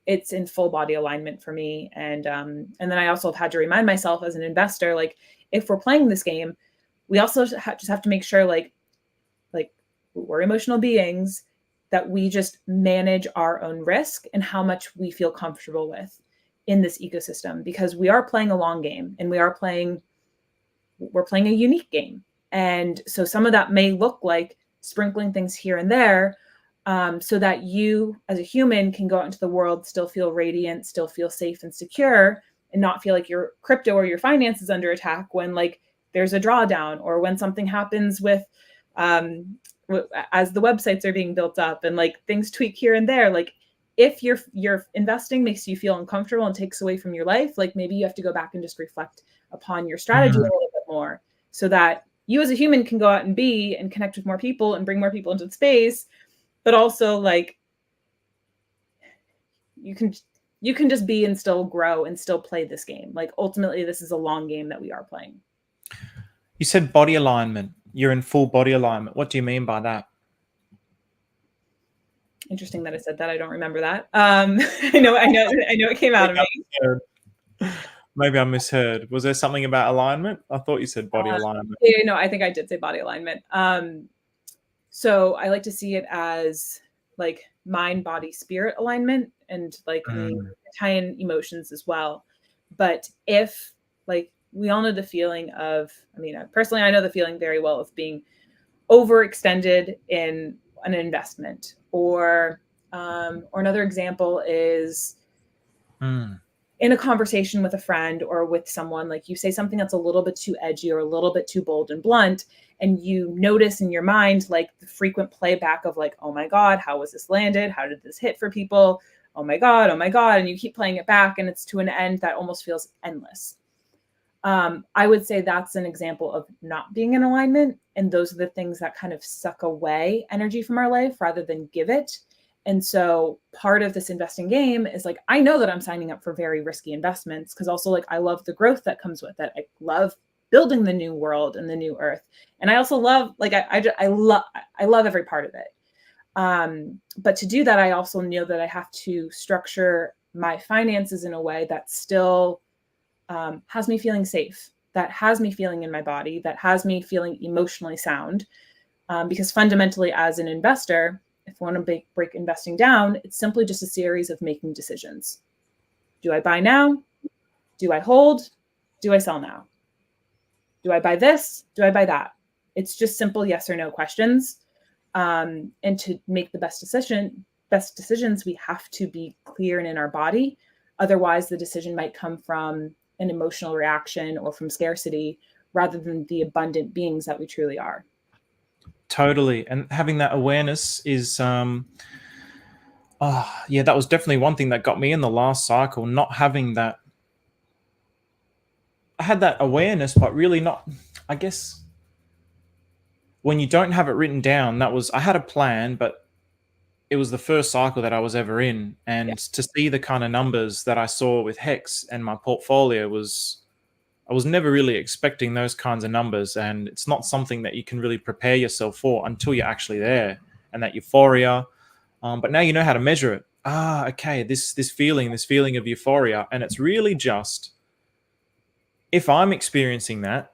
B: it's in full body alignment for me. And then I also have had to remind myself as an investor, like, if we're playing this game, we also just have to make sure, like we're emotional beings, that we just manage our own risk and how much we feel comfortable with in this ecosystem, because we are playing a long game, and we're playing a unique game. And so some of that may look like sprinkling things here and there, so that you as a human can go out into the world, still feel radiant, still feel safe and secure, and not feel like your crypto or your finance is under attack when like there's a drawdown, or when something happens with, as the websites are being built up and like things tweak here and there. Like, if your investing makes you feel uncomfortable and takes away from your life, like maybe you have to go back and just reflect upon your strategy a little bit more, so that you as a human can go out and be and connect with more people and bring more people into the space. But also, like, you can just be and still grow and still play this game. Like, ultimately, this is a long game that we are playing.
A: You said body alignment. You're in full body alignment. What do you mean by that?
B: Interesting that I said that. I don't remember that. I know it came out of me.
A: Maybe I misheard. Was there something about alignment? I thought you said body alignment.
B: Yeah, no, I think I did say body alignment. So I like to see it as like mind, body, spirit alignment, and like tie in emotions as well. But if, like, we all know the feeling of, I mean, personally, I know the feeling very well of being overextended in an investment, or another example is in a conversation with a friend or with someone, like you say something that's a little bit too edgy or a little bit too bold and blunt, and you notice in your mind like the frequent playback of like, oh my God, how was this landed? How did this hit for people? Oh my God, oh my God. And you keep playing it back, and it's to an end that almost feels endless. I would say that's an example of not being in alignment. And those are the things that kind of suck away energy from our life rather than give it. And so part of this investing game is like, I know that I'm signing up for very risky investments because also like I love the growth that comes with it. I love building the new world and the new earth. And I also love, like, I love every part of it. But to do that, I also know that I have to structure my finances in a way that still has me feeling safe, that has me feeling in my body, that has me feeling emotionally sound. Because fundamentally, as an investor, if I want to break investing down, it's simply just a series of making decisions. Do I buy now? Do I hold? Do I sell now? Do I buy this? Do I buy that? It's just simple yes or no questions. And to make the best decisions, we have to be clear and in our body. Otherwise, the decision might come from an emotional reaction or from scarcity rather than the abundant beings that we truly are.
A: Totally. And having that awareness is, yeah, that was definitely one thing that got me in the last cycle, not having that. I had that awareness, but really not, I guess, when you don't have it written down, I had a plan, but it was the first cycle that I was ever in. And
B: Yeah.
A: to see the kind of numbers that I saw with Hex and my portfolio I was never really expecting those kinds of numbers. And it's not something that you can really prepare yourself for until you're actually there, and that euphoria. But now you know how to measure it. Okay, this feeling of euphoria. And it's really just, if I'm experiencing that,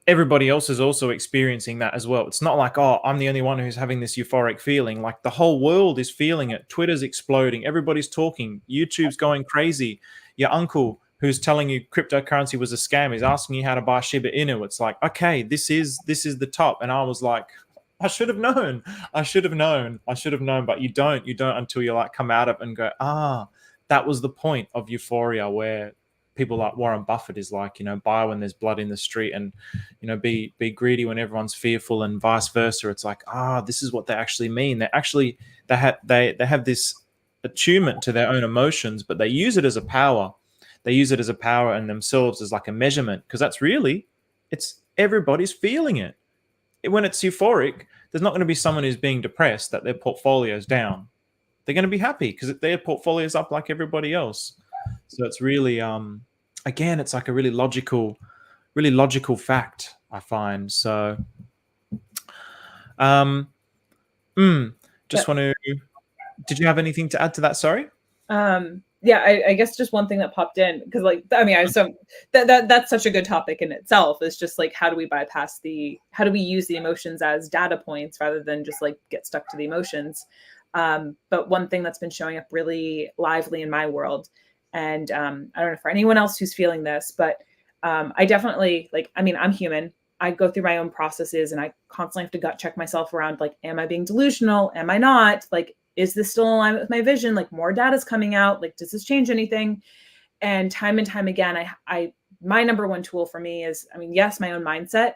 A: everybody else is also experiencing that as well. It's not like, oh, I'm the only one who's having this euphoric feeling. Like, the whole world is feeling it. Twitter's exploding. Everybody's talking. YouTube's going crazy. Your uncle who's telling you cryptocurrency was a scam is asking you how to buy Shiba Inu. It's like, okay, this is the top. And I was like, I should have known. But you don't until you like come out of it and go, that was the point of euphoria, where people like Warren Buffett is like, buy when there's blood in the street, and be greedy when everyone's fearful, and vice versa. It's like, this is what they actually mean. They have this attunement to their own emotions, but they use it as a power. They use it as a power in themselves, as like a measurement, because it's everybody's feeling it. When it's euphoric, there's not going to be someone who's being depressed that their portfolio's down. They're going to be happy because their portfolio's up like everybody else. So it's really, again, it's like a really logical fact, I find. So, just want to. Did you have anything to add to that? Sorry.
B: Yeah, I guess just one thing that popped in, because like, I mean, that's such a good topic in itself. Is just like, how do we use the emotions as data points rather than just like get stuck to the emotions? But one thing that's been showing up really lively in my world, and I don't know for anyone else who's feeling this, but I definitely, like, I mean, I'm human. I go through my own processes, and I constantly have to gut check myself around, like, am I being delusional? Am I not? Like, is this still in alignment with my vision? Like, more data is coming out. Like, does this change anything? And time again, my number one tool for me is, I mean, yes, my own mindset,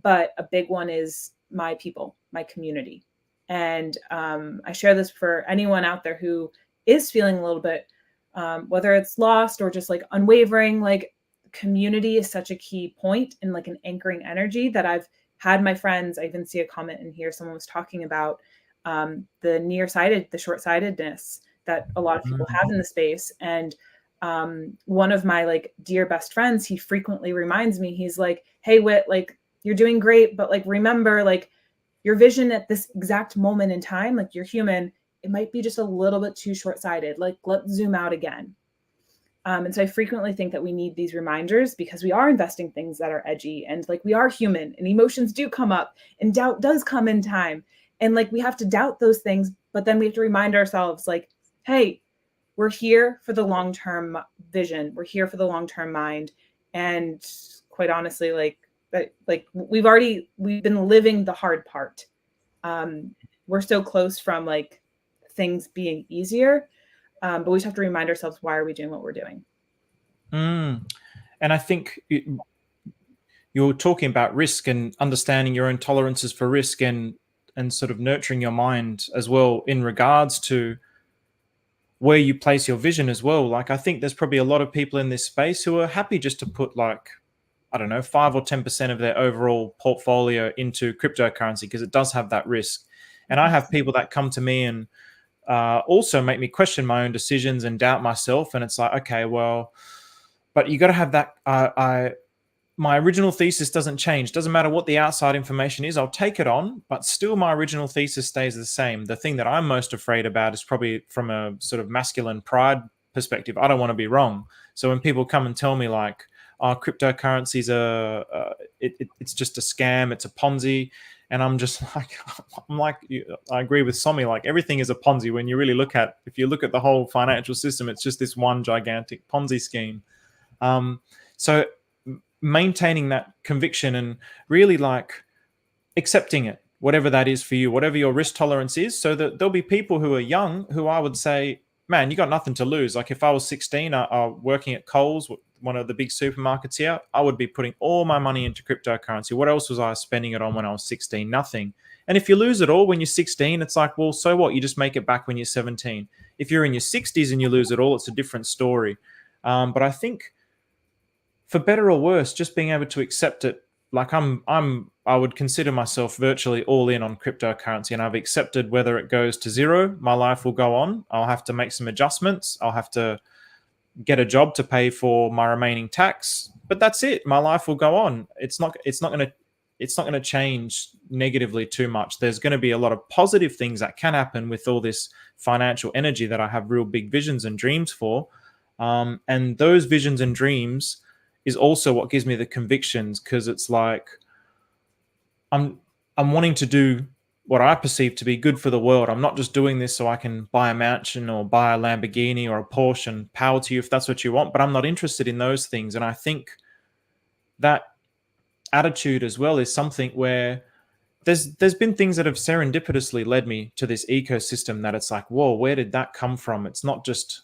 B: but a big one is my people, my community. And I share this for anyone out there who is feeling a little bit, whether it's lost or just like unwavering. Like, community is such a key point and like an anchoring energy that I've had my friends. I even see a comment in here. Someone was talking about the short-sightedness that a lot of people have in the space. And one of my like dear best friends, he frequently reminds me, he's like, hey, Whit, like, you're doing great, but like, remember, like, your vision at this exact moment in time, like, you're human, it might be just a little bit too short-sighted. Like, let's zoom out again. And so I frequently think that we need these reminders, because we are investing things that are edgy, and like, we are human, and emotions do come up, and doubt does come in time. And like, we have to doubt those things, but then we have to remind ourselves, like, hey, we're here for the long-term vision. We're here for the long-term mind. And quite honestly, like we've been living the hard part. We're so close from like things being easier, but we just have to remind ourselves, why are we doing what we're doing?
A: And I think you're talking about risk and understanding your own tolerances for risk, and sort of nurturing your mind as well in regards to where you place your vision as well. Like, I think there's probably a lot of people in this space who are happy just to put, like, I don't know, 5 or 10% of their overall portfolio into cryptocurrency, because it does have that risk. And I have people that come to me and also make me question my own decisions and doubt myself. And it's like, okay, well, but you got to have that. My original thesis doesn't change. Doesn't matter what the outside information is, I'll take it on, but still my original thesis stays the same. The thing that I'm most afraid about is probably from a sort of masculine pride perspective. I don't want to be wrong. So when people come and tell me like, oh, cryptocurrencies are, it's just a scam, it's a Ponzi. And I'm just like, I agree with Somi, like everything is a Ponzi when you really if you look at the whole financial system, it's just this one gigantic Ponzi scheme. So maintaining that conviction and really like accepting it, whatever that is for you, whatever your risk tolerance is, so that there'll be people who are young who I would say, man, you got nothing to lose. Like if I was 16, working at Coles, one of the big supermarkets here, I would be putting all my money into cryptocurrency. What else was I spending it on when I was 16? Nothing. And if you lose it all when you're 16, it's like, well, so what? You just make it back when you're 17. If you're in your 60s and you lose it all, it's a different story. But I think for better or worse, just being able to accept it, like I would consider myself virtually all in on cryptocurrency, and I've accepted whether it goes to zero, my life will go on. I'll have to make some adjustments. I'll have to get a job to pay for my remaining tax, but that's it. My life will go on. It's not going to change negatively too much. There's going to be a lot of positive things that can happen with all this financial energy that I have real big visions and dreams for. And those visions and dreams is also what gives me the convictions, because it's like I'm wanting to do what I perceive to be good for the world. I'm not just doing this so I can buy a mansion or buy a Lamborghini or a Porsche, and power to you if that's what you want, but I'm not interested in those things. And I think that attitude as well is something where there's been things that have serendipitously led me to this ecosystem that it's like, whoa, where did that come from? It's not just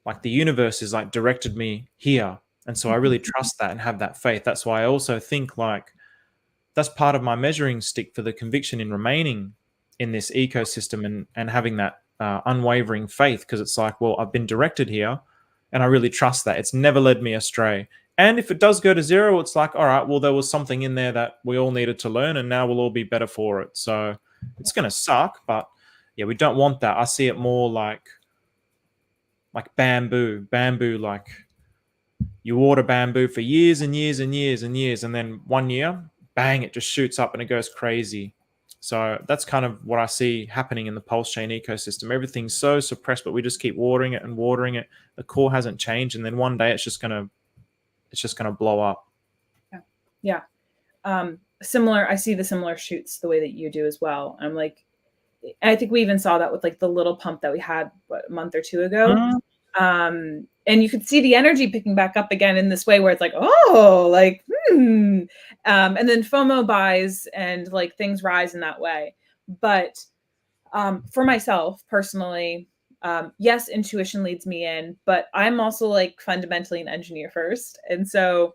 A: like the universe is like directed me here. And so I really trust that and have that faith. That's why I also think like that's part of my measuring stick for the conviction in remaining in this ecosystem and having that unwavering faith, because it's like, well, I've been directed here and I really trust that. It's never led me astray. And if it does go to zero, it's like, all right, well, there was something in there that we all needed to learn and now we'll all be better for it. So it's going to suck, but yeah, we don't want that. I see it more like bamboo, like you water bamboo for years and years and years and years, and then one year, bang, it just shoots up and it goes crazy. So that's kind of what I see happening in the Pulsechain ecosystem. Everything's so suppressed, but we just keep watering it and watering it. The core hasn't changed, and then one day it's just gonna blow up.
B: Yeah. Similar. I see the similar shoots the way that you do as well. I'm like, I think we even saw that with like the little pump that we had a month or two ago. And you could see the energy picking back up again in this way where it's like, oh, like, and then FOMO buys and like things rise in that way. But for myself personally, yes, intuition leads me in, but I'm also like fundamentally an engineer first. And so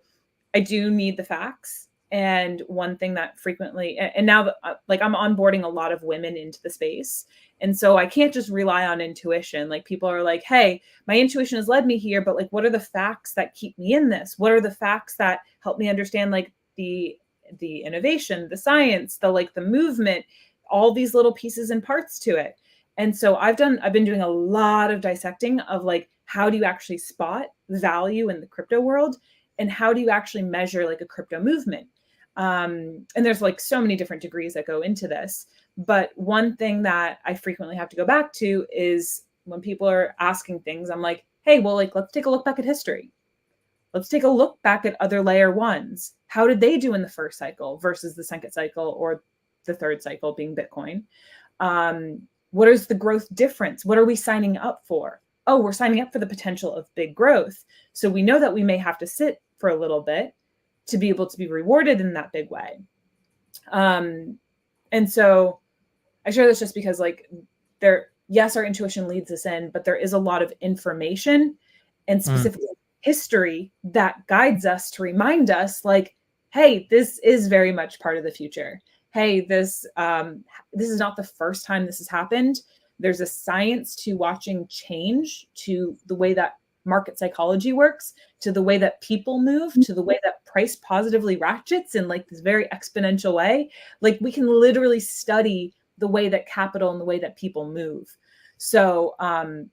B: I do need the facts. And one thing that frequently, and now like I'm onboarding a lot of women into the space. And so I can't just rely on intuition. Like people are like, hey, my intuition has led me here, but like, what are the facts that keep me in this? What are the facts that help me understand like the innovation, the science, the movement, all these little pieces and parts to it. And so I've been doing a lot of dissecting of like, how do you actually spot value in the crypto world? And how do you actually measure like a crypto movement? And there's like so many different degrees that go into this. But one thing that I frequently have to go back to is when people are asking things, I'm like, hey, well, like, let's take a look back at history. Let's take a look back at other layer ones. How did they do in the first cycle versus the second cycle or the third cycle being Bitcoin? What is the growth difference? What are we signing up for? Oh, we're signing up for the potential of big growth. So we know that we may have to sit for a little bit to be able to be rewarded in that big way. And so I share this just because like yes, our intuition leads us in, but there is a lot of information and specifically history that guides us to remind us like, hey, this is very much part of the future. Hey, this is not the first time this has happened. There's a science to watching change, to the way that market psychology works, to the way that people move, to the way that price positively ratchets in like this very exponential way. Like we can literally study the way that capital and the way that people move. So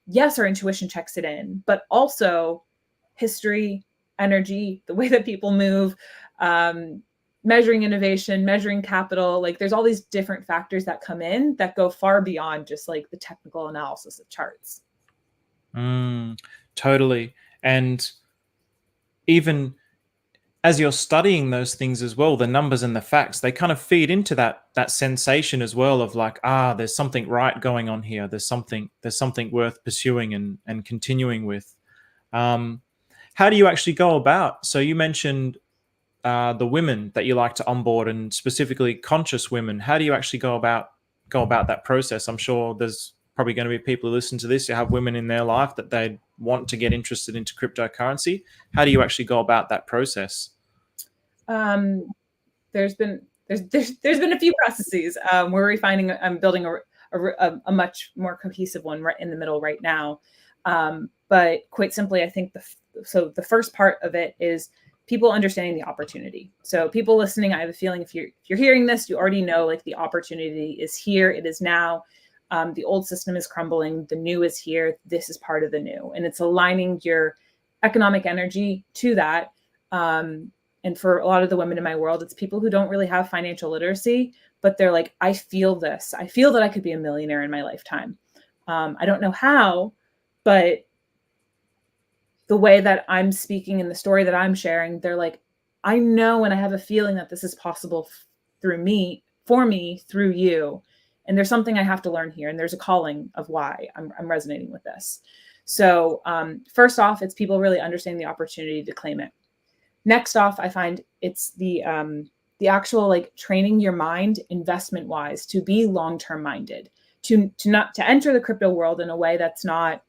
B: yes, our intuition checks it in, but also history, energy, the way that people move, measuring innovation, measuring capital, like there's all these different factors that come in that go far beyond just like the technical analysis of charts.
A: Totally. And even as you're studying those things as well, the numbers and the facts, they kind of feed into that sensation as well of like, there's something right going on here. There's something worth pursuing and continuing with. How do you actually go about? So you mentioned the women that you like to onboard, and specifically conscious women. How do you actually go about that process? I'm sure there's probably going to be people who listen to this who have women in their life that they want to get interested into cryptocurrency. How do you actually go about that process?
B: Um, there's been a few processes. We're refining. I'm building a much more cohesive one right in the middle right now. But quite simply, I think the first part of it is people understanding the opportunity. So people listening, I have a feeling if you're hearing this, you already know like the opportunity is here. It is now. The old system is crumbling. The new is here. This is part of the new, and it's aligning your economic energy to that. And for a lot of the women in my world, it's people who don't really have financial literacy, but they're like, I feel this. I feel that I could be a millionaire in my lifetime. I don't know how, but the way that I'm speaking and the story that I'm sharing, they're like, I know, and I have a feeling that this is possible through me, for me, through you. And there's something I have to learn here. And there's a calling of why I'm resonating with this. So first off, it's people really understanding the opportunity to claim it. Next off, I find it's the actual like training your mind investment wise to be long-term minded, to enter the crypto world in a way that's not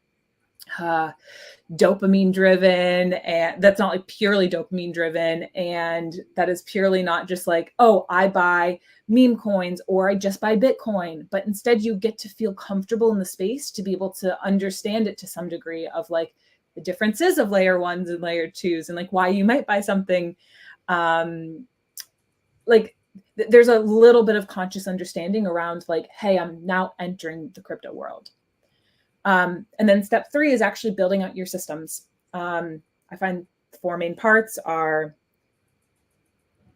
B: dopamine driven, and that's not like purely dopamine driven, and that is purely not just like, oh, I buy meme coins or I just buy Bitcoin, but instead you get to feel comfortable in the space to be able to understand it to some degree of like the differences of layer ones and layer twos, and like why you might buy something. There's a little bit of conscious understanding around like, hey, I'm now entering the crypto world. And then step 3 is actually building out your systems. I find 4 main parts are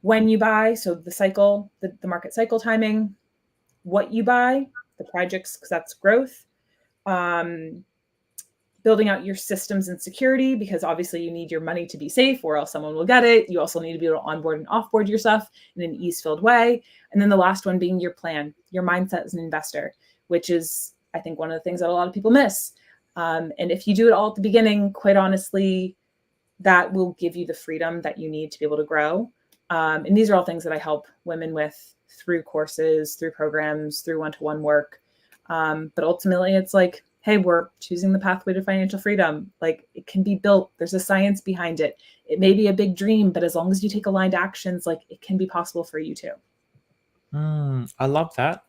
B: when you buy, so the cycle, the market cycle timing, what you buy, the projects, because that's growth, building out your systems and security, because obviously you need your money to be safe or else someone will get it. You also need to be able to onboard and offboard your stuff in an ease-filled way. And then the last one being your plan, your mindset as an investor, which is, I think, one of the things that a lot of people miss. And if you do it all at the beginning, quite honestly, that will give you the freedom that you need to be able to grow. And these are all things that I help women with through courses, through programs, through one-to-one work. But ultimately, it's like, hey, we're choosing the pathway to financial freedom. Like, it can be built. There's a science behind it. It may be a big dream, but as long as you take aligned actions, like, it can be possible for you too.
A: I love that.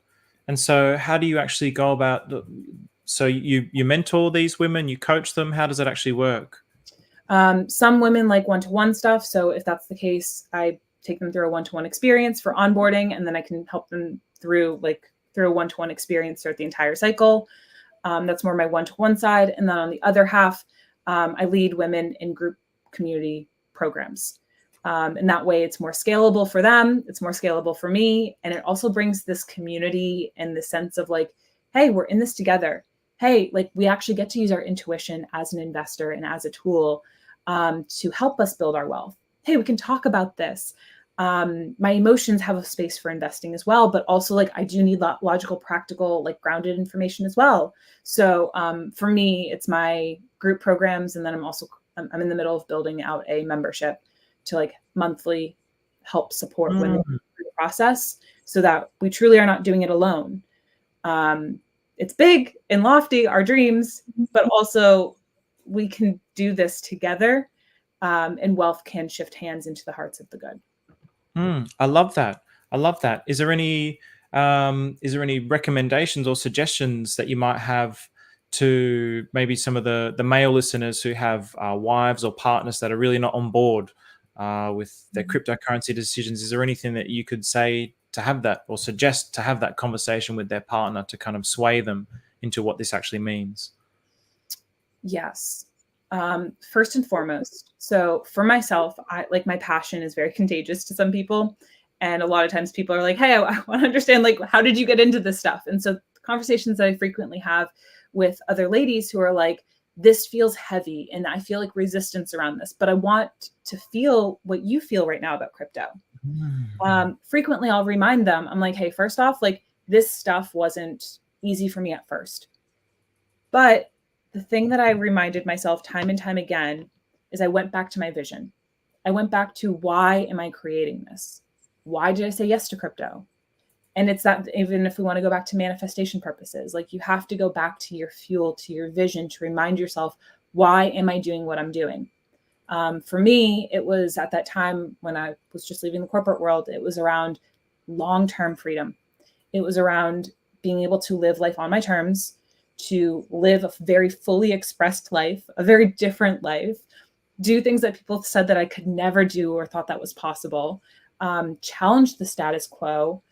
A: And so how do you actually go about so you mentor these women, you coach them? How does it actually work?
B: Some women like one-to-one stuff. So if that's the case, I take them through a one-to-one experience for onboarding, and then I can help them through a one-to-one experience throughout the entire cycle. That's more my one-to-one side. And then on the other half, I lead women in group community programs. And that way it's more scalable for them. It's more scalable for me. And it also brings this community and the sense of like, hey, we're in this together. Hey, like we actually get to use our intuition as an investor and as a tool to help us build our wealth. Hey, we can talk about this. My emotions have a space for investing as well, but also like I do need logical, practical, like grounded information as well. So for me, it's my group programs, and then I'm in the middle of building out a membership to like monthly help support women through the process, so that we truly are not doing it alone. It's big and lofty, our dreams, but also we can do this together, and wealth can shift hands into the hearts of the good.
A: I love that. I love that. Is there any recommendations or suggestions that you might have to maybe some of the male listeners who have wives or partners that are really not on board with their cryptocurrency decisions? Is there anything that you could say to have that, or suggest to have that conversation with their partner to kind of sway them into what this actually means?
B: Yes. First and foremost, so for myself, I like my passion is very contagious to some people. And a lot of times people are like, hey, I want to understand, like, how did you get into this stuff? And so conversations that I frequently have with other ladies who are like, this feels heavy and I feel like resistance around this, but I want to feel what you feel right now about crypto. Frequently I'll remind them, I'm like, hey, first off, like this stuff wasn't easy for me at first. But the thing that I reminded myself time and time again is I went back to my vision. I went back to why am I creating this? Why did I say yes to crypto? And it's that, even if we want to go back to manifestation purposes, like you have to go back to your fuel, to your vision, to remind yourself, why am I doing what I'm doing? For me, it was at that time when I was just leaving the corporate world, it was around long-term freedom. It was around being able to live life on my terms, to live a very fully expressed life, a very different life, do things that people said that I could never do or thought that was possible, challenge the status quo.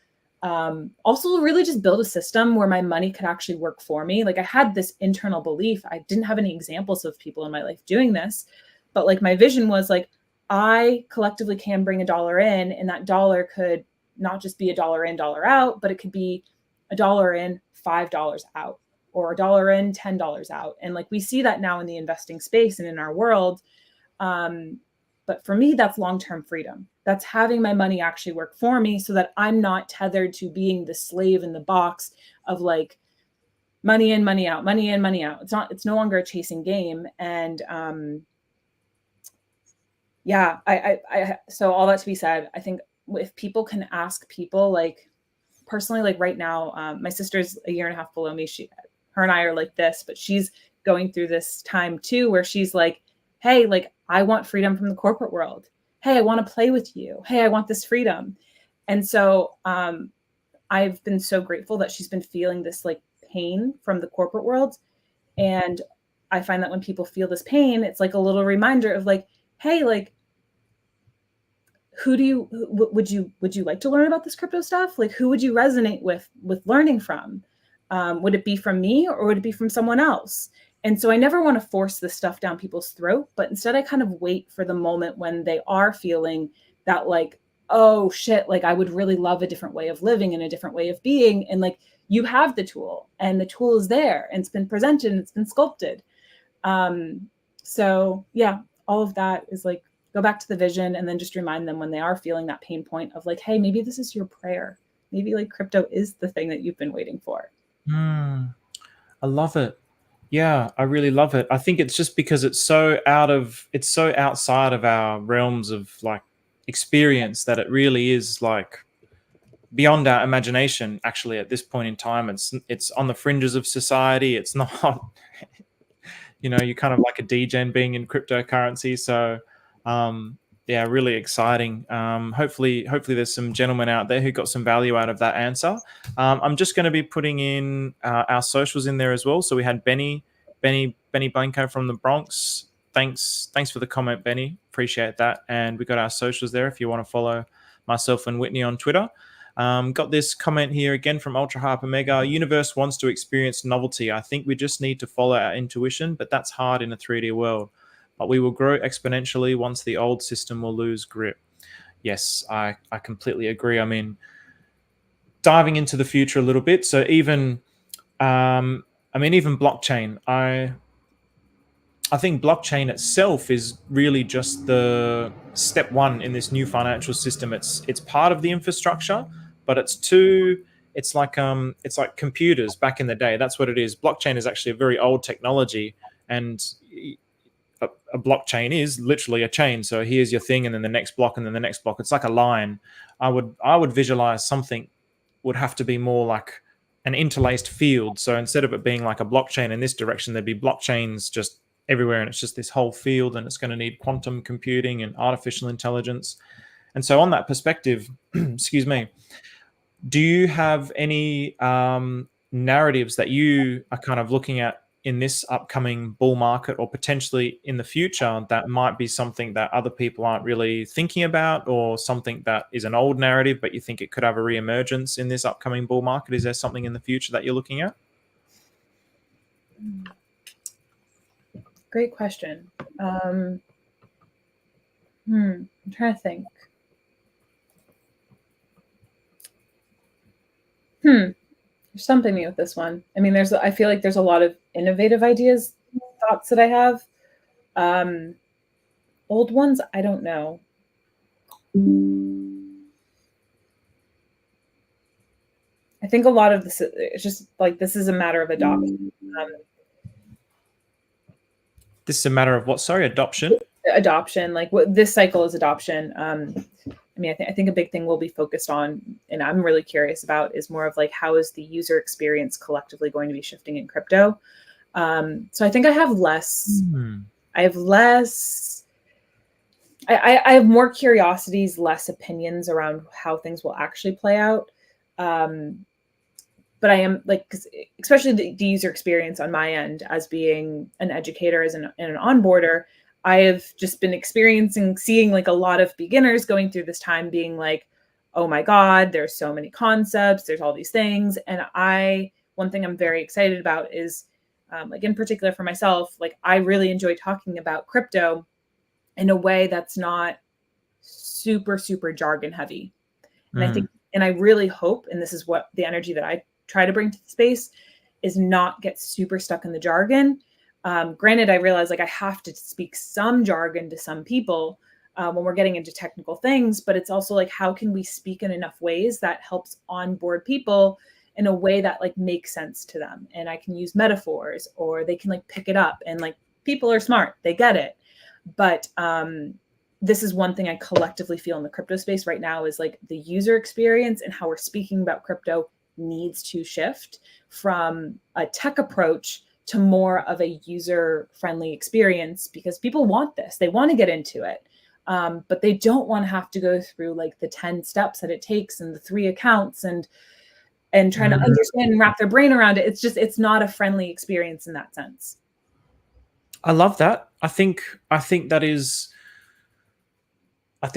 B: Also really just build a system where my money could actually work for me. Like I had this internal belief. I didn't have any examples of people in my life doing this, but like my vision was like, I collectively can bring $1 in, and that dollar could not just be $1 in, $1 out, but it could be $1 in, $5 out, or $1 in, $10 out. And like we see that now in the investing space and in our world. But for me, that's long-term freedom. That's having my money actually work for me so that I'm not tethered to being the slave in the box of like money in, money out, money in, money out. It's no longer a chasing game. And so all that to be said, I think if people can ask people, like personally, like right now, my sister's a year and a half below me. Her and I are like this, but she's going through this time too, where she's like, hey, like I want freedom from the corporate world. Hey, I want to play with you. Hey, I want this freedom. And so I've been so grateful that she's been feeling this like pain from the corporate world. And I find that when people feel this pain, it's like a little reminder of like, hey, like, would you like to learn about this crypto stuff? Like, who would you resonate with learning from? Would it be from me or would it be from someone else? And so I never want to force this stuff down people's throat, but instead I kind of wait for the moment when they are feeling that like, oh shit, like I would really love a different way of living and a different way of being. And like, you have the tool and the tool is there and it's been presented and it's been sculpted. So yeah, all of that is like, go back to the vision and then just remind them when they are feeling that pain point of like, hey, maybe this is your prayer. Maybe like crypto is the thing that you've been waiting for.
A: I love it. Yeah, I really love it. I think it's just because it's so outside of our realms of like experience that it really is like beyond our imagination. Actually, at this point in time, it's on the fringes of society. It's not, you're kind of like a degen being in cryptocurrency. So, yeah, really exciting. Hopefully there's some gentlemen out there who got some value out of that answer. I'm just going to be putting in our socials in there as well. So we had Benny Blanco from the Bronx. Thanks for the comment, Benny. Appreciate that. And we got our socials there if you want to follow myself and Whitney on Twitter. Got this comment here again from Ultra Hyper Mega. Universe wants to experience novelty. I think we just need to follow our intuition, but that's hard in a 3D world. But we will grow exponentially once the old system will lose grip. Yes, I completely agree. I mean, diving into the future a little bit. So even blockchain, I think blockchain itself is really just the step one in this new financial system. It's part of the infrastructure, but it's like computers back in the day. That's what it is. Blockchain is actually a very old technology, and a blockchain is literally a chain. So here's your thing, and then the next block, and then the next block. It's like a line. I would visualize something would have to be more like an interlaced field. So instead of it being like a blockchain in this direction, there'd be blockchains just everywhere, and it's just this whole field, and it's going to need quantum computing and artificial intelligence. And so on that perspective, excuse me, do you have any narratives that you are kind of looking at in this upcoming bull market, or potentially in the future, that might be something that other people aren't really thinking about, or something that is an old narrative but you think it could have a reemergence in this upcoming bull market? Is there something in the future that you're looking at?
B: Great question. I'm trying to think. There's something new with this one. I mean, I feel like there's a lot of innovative ideas, thoughts that I have. Old ones, I don't know. I think a lot of this, it's just like, this is a matter of adoption.
A: This is a matter of what? Sorry, adoption?
B: Adoption, like what this cycle is adoption. I mean, I think a big thing we'll be focused on, and I'm really curious about, is more of like, how is the user experience collectively going to be shifting in crypto? So I think I have less, I have more curiosities, less opinions around how things will actually play out. But I am like, 'cause especially the user experience on my end as being an educator, as an onboarder, I have just been seeing like a lot of beginners going through this time being like, oh my God, there's so many concepts, there's all these things. And one thing I'm very excited about is, like in particular for myself, like I really enjoy talking about crypto in a way that's not super, super jargon heavy. And I think, and I really hope, and this is what the energy that I try to bring to the space, is not get super stuck in the jargon. Granted, I realize like I have to speak some jargon to some people when we're getting into technical things, but it's also like, how can we speak in enough ways that helps onboard people in a way that like makes sense to them? And I can use metaphors, or they can like pick it up, and like people are smart, they get it. But this is one thing I collectively feel in the crypto space right now, is like the user experience and how we're speaking about crypto needs to shift from a tech approach to more of a user-friendly experience, because people want this. They want to get into it, but they don't want to have to go through like the 10 steps that it takes and the 3 accounts and trying to understand and wrap their brain around it. It's not a friendly experience in that sense.
A: I love that. I think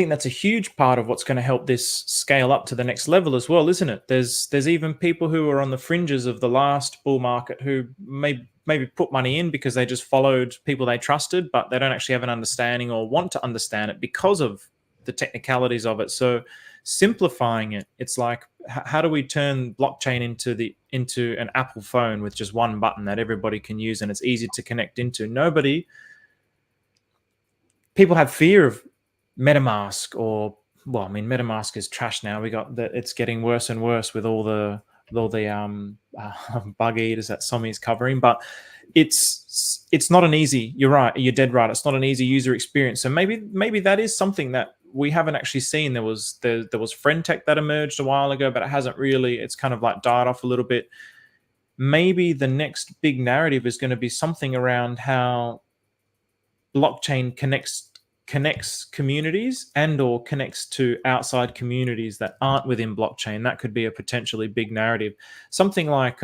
A: that's a huge part of what's going to help this scale up to the next level as well, isn't it? There's even people who are on the fringes of the last bull market who maybe put money in because they just followed people they trusted, but they don't actually have an understanding or want to understand it because of the technicalities of it. So simplifying it, it's like, how do we turn blockchain into an Apple phone with just one button that everybody can use and it's easy to connect into? People have fear of MetaMask, or well, I mean, MetaMask is trash now. It's getting worse and worse with all the bug eaters that Somi's covering. But it's not an easy. You're right. You're dead right. It's not an easy user experience. So maybe that is something that we haven't actually seen. There was Friendtech that emerged a while ago, but it hasn't really. It's kind of like died off a little bit. Maybe the next big narrative is going to be something around how blockchain connects communities and or connects to outside communities that aren't within blockchain. That could be a potentially big narrative. Something like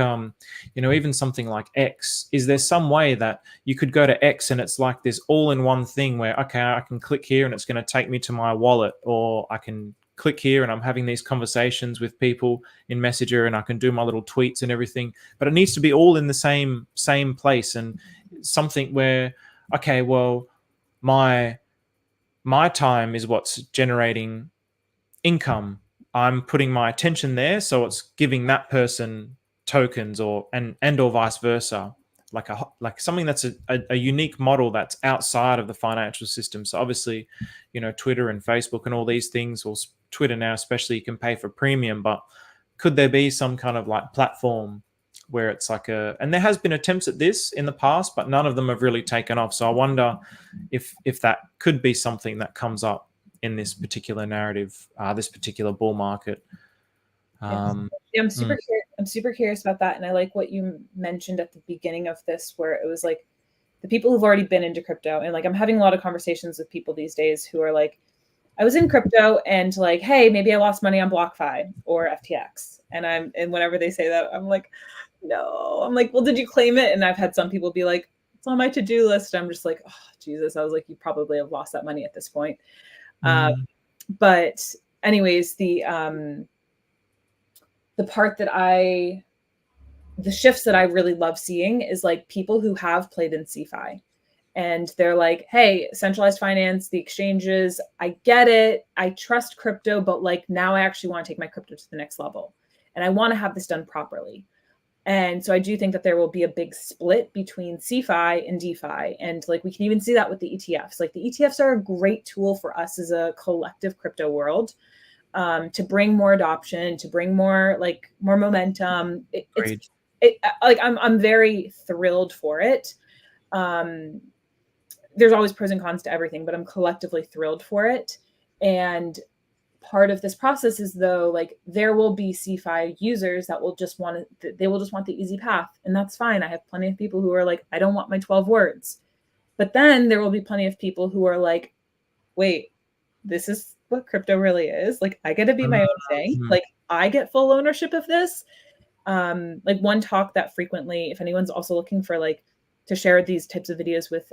A: even something like X. Is there some way that you could go to X and it's like this all-in-one thing where, okay, I can click here and it's going to take me to my wallet, or I can click here and I'm having these conversations with people in Messenger and I can do my little tweets and everything, but it needs to be all in the same place, and something where, okay, well, my time is what's generating income. I'm putting my attention there, so it's giving that person tokens, or vice versa, like something that's a unique model that's outside of the financial system. So obviously, Twitter and Facebook and all these things, or Twitter now especially, you can pay for premium, but could there be some kind of like platform where it's like and there has been attempts at this in the past, but none of them have really taken off. So I wonder if that could be something that comes up in this particular narrative, this particular bull market.
B: I'm super curious about that. And I like what you mentioned at the beginning of this, where it was like the people who've already been into crypto. And like, I'm having a lot of conversations with people these days who are like, I was in crypto and like, hey, maybe I lost money on BlockFi or FTX. And whenever they say that, I'm like, no. I'm like, well, did you claim it? And I've had some people be like, it's on my to-do list. I'm just like, oh, Jesus. I was like, you probably have lost that money at this point. But anyways, the part that I the shifts that I really love seeing is like people who have played in CeFi and they're like, hey, centralized finance, the exchanges, I get it. I trust crypto, but like now I actually want to take my crypto to the next level and I want to have this done properly. And so I do think that there will be a big split between CeFi and DeFi. And like we can even see that with the ETFs. Like the ETFs are a great tool for us as a collective crypto world, to bring more adoption, to bring more momentum. I'm very thrilled for it. There's always pros and cons to everything, but I'm collectively thrilled for it. And part of this process is though, like there will be CeFi users that will just want the easy path, and that's fine. I have plenty of people who are like, I don't want my 12 words. But then there will be plenty of people who are like, wait, this is what crypto really is. Like I get to be my own thing. Like I get full ownership of this. Like one talk that frequently, if anyone's also looking for like to share these types of videos with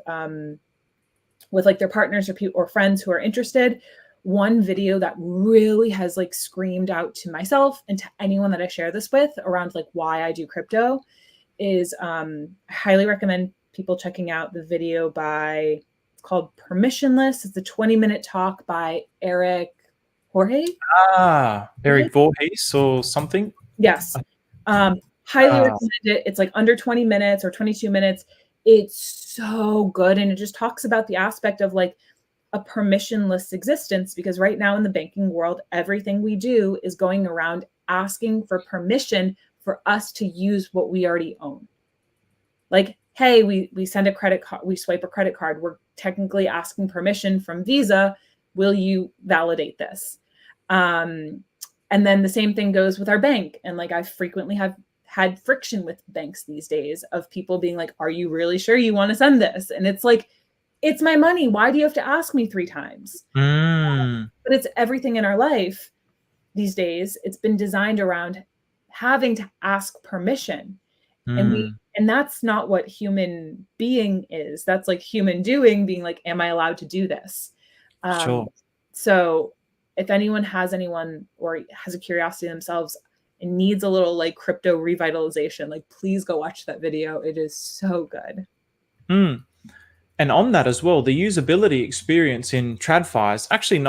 B: like their partners or friends who are interested, one video that really has like screamed out to myself and to anyone that I share this with around like why I do crypto is I highly recommend people checking out the video by, it's called Permissionless. It's a 20-minute talk by Eric Jorge.
A: Eric Voorhees or something.
B: Yes. Highly recommend it. It's like under 20 minutes or 22 minutes. It's so good. And it just talks about the aspect of like a permissionless existence, because right now in the banking world, everything we do is going around asking for permission for us to use what we already own. Like, hey, we send a credit card, we swipe a credit card. We're technically asking permission from Visa. Will you validate this? And then the same thing goes with our bank. And like I frequently have had friction with banks these days of people being like, are you really sure you want to send this? And it's like, it's my money. Why do you have to ask me 3 times? But it's everything in our life these days. It's been designed around having to ask permission. And that's not what human being is. That's like human doing, being like, am I allowed to do this?
A: Sure.
B: So if anyone or has a curiosity themselves and needs a little like crypto revitalization, like please go watch that video. It is so good.
A: And on that as well, the usability experience in TradFi is actually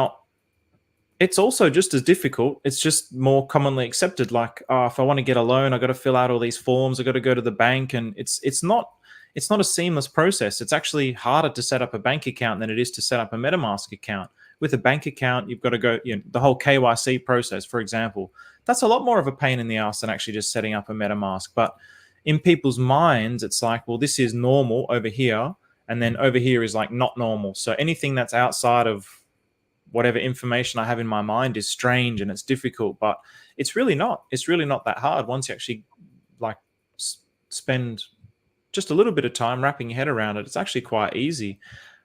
A: it's also just as difficult. It's just more commonly accepted. Like, if I want to get a loan, I got to fill out all these forms. I got to go to the bank, and it's not a seamless process. It's actually harder to set up a bank account than it is to set up a MetaMask account. With a bank account, you've got to go, the whole KYC process, for example. That's a lot more of a pain in the ass than actually just setting up a MetaMask. But in people's minds, it's like, well, this is normal over here. And then over here is like not normal. So anything that's outside of whatever information I have in my mind is strange and it's difficult, but it's really not. It's really not that hard once you actually like spend just a little bit of time wrapping your head around it. It's actually quite easy.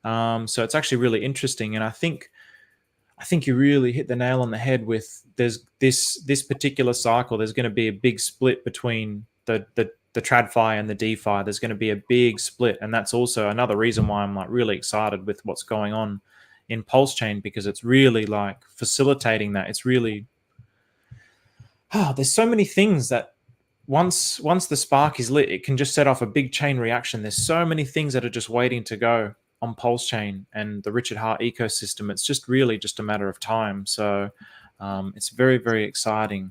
A: So it's actually really interesting. And I think you really hit the nail on the head with there's this particular cycle. There's going to be a big split between the TradFi and the DeFi. There's going to be a big split. And that's also another reason why I'm like really excited with what's going on in Pulsechain, because it's really like facilitating that. It's really, there's so many things that once the spark is lit, it can just set off a big chain reaction. There's so many things that are just waiting to go on Pulsechain and the Richard Hart ecosystem. It's just really just a matter of time. So it's very, very exciting.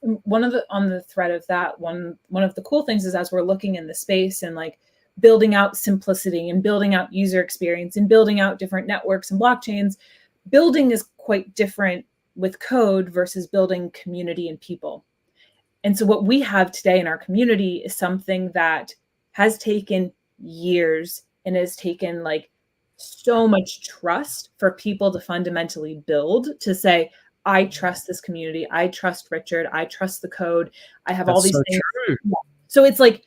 B: On the thread of that, one of the cool things is as we're looking in the space and like building out simplicity and building out user experience and building out different networks and blockchains, building is quite different with code versus building community and people. And so what we have today in our community is something that has taken years and has taken like so much trust for people to fundamentally build, to say, I trust this community. I trust Richard. I trust the code. I have all these things. True. So it's like,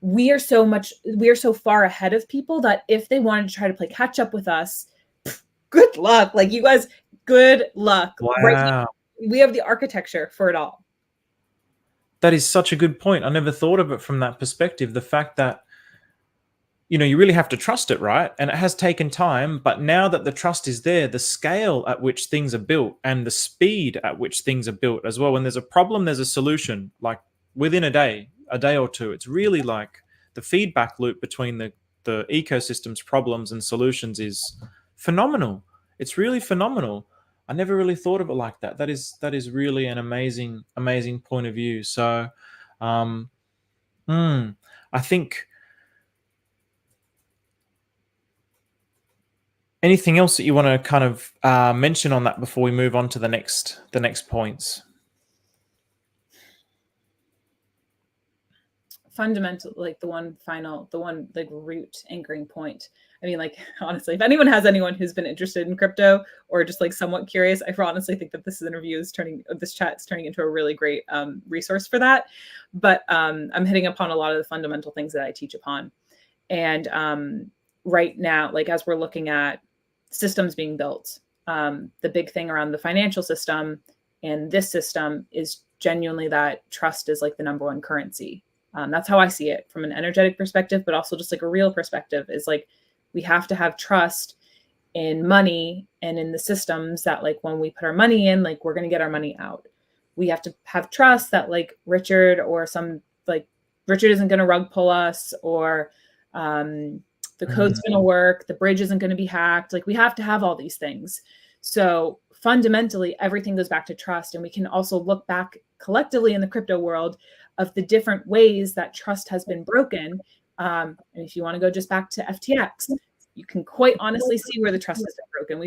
B: we are so far ahead of people that if they wanted to try to play catch up with us, good luck. Like you guys, good luck.
A: Wow.
B: Right now, we have the architecture for it all.
A: That is such a good point. I never thought of it from that perspective. The fact that, you really have to trust it, right? And it has taken time, but now that the trust is there, the scale at which things are built and the speed at which things are built as well. When there's a problem, there's a solution. Like within a day or two. It's really like the feedback loop between the ecosystem's problems and solutions is phenomenal. It's really phenomenal. I never really thought of it like that. That is really an amazing point of view. So, um, I think anything else that you want to kind of mention on that before we move on to the next points?
B: Fundamental, like the one like root anchoring point. I mean, like, honestly, if anyone has anyone who's been interested in crypto or just like somewhat curious, I honestly think that this chat is turning into a really great resource for that. But I'm hitting upon a lot of the fundamental things that I teach upon. And right now, like, as we're looking at systems being built, the big thing around the financial system and this system is genuinely that trust is like the number one currency. That's how I see it from an energetic perspective, but also just like a real perspective is like, we have to have trust in money and in the systems that like when we put our money in, like we're going to get our money out. We have to have trust that like Richard isn't going to rug pull us, or the code's going to work, the bridge isn't going to be hacked. Like we have to have all these things. So fundamentally, everything goes back to trust. And we can also look back collectively in the crypto world of the different ways that trust has been broken. And if you want to go just back to FTX, you can quite honestly see where the trust has been broken.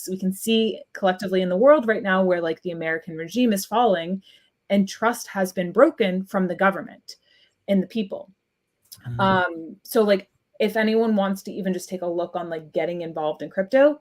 B: We can see collectively in the world right now where like the American regime is falling and trust has been broken from the government and the people. So like, if anyone wants to even just take a look on like getting involved in crypto,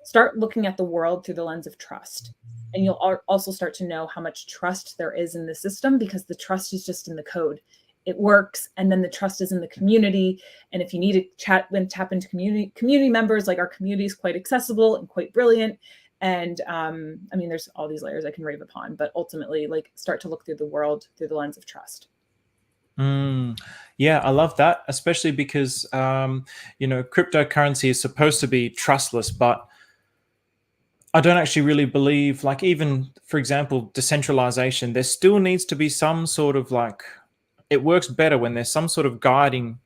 B: start looking at the world through the lens of trust. And you'll also start to know how much trust there is in the system, because the trust is just in the code. It works. And then the trust is in the community. And if you need to tap into community members, like our community is quite accessible and quite brilliant. And I mean, there's all these layers I can rave upon, but ultimately like start to look through the world through the lens of trust.
A: Yeah, I love that, especially because, cryptocurrency is supposed to be trustless, but I don't actually really believe, like, even, for example, decentralization, there still needs to be some sort of like, it works better when there's some sort of guiding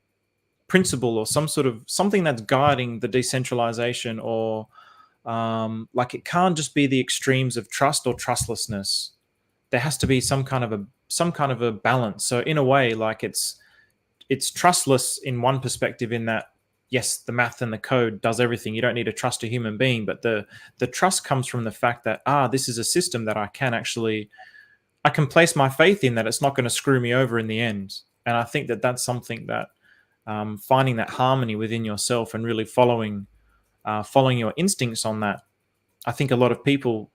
A: principle or something that's guiding the decentralization, or like it can't just be the extremes of trust or trustlessness. There has to be some kind of a balance. So in a way, like it's trustless in one perspective, in that yes, the math and the code does everything. You don't need to trust a human being, but the trust comes from the fact that this is a system that I can place my faith in, that it's not going to screw me over in the end. And I think that that's something that finding that harmony within yourself and really following your instincts on that. I think a lot of people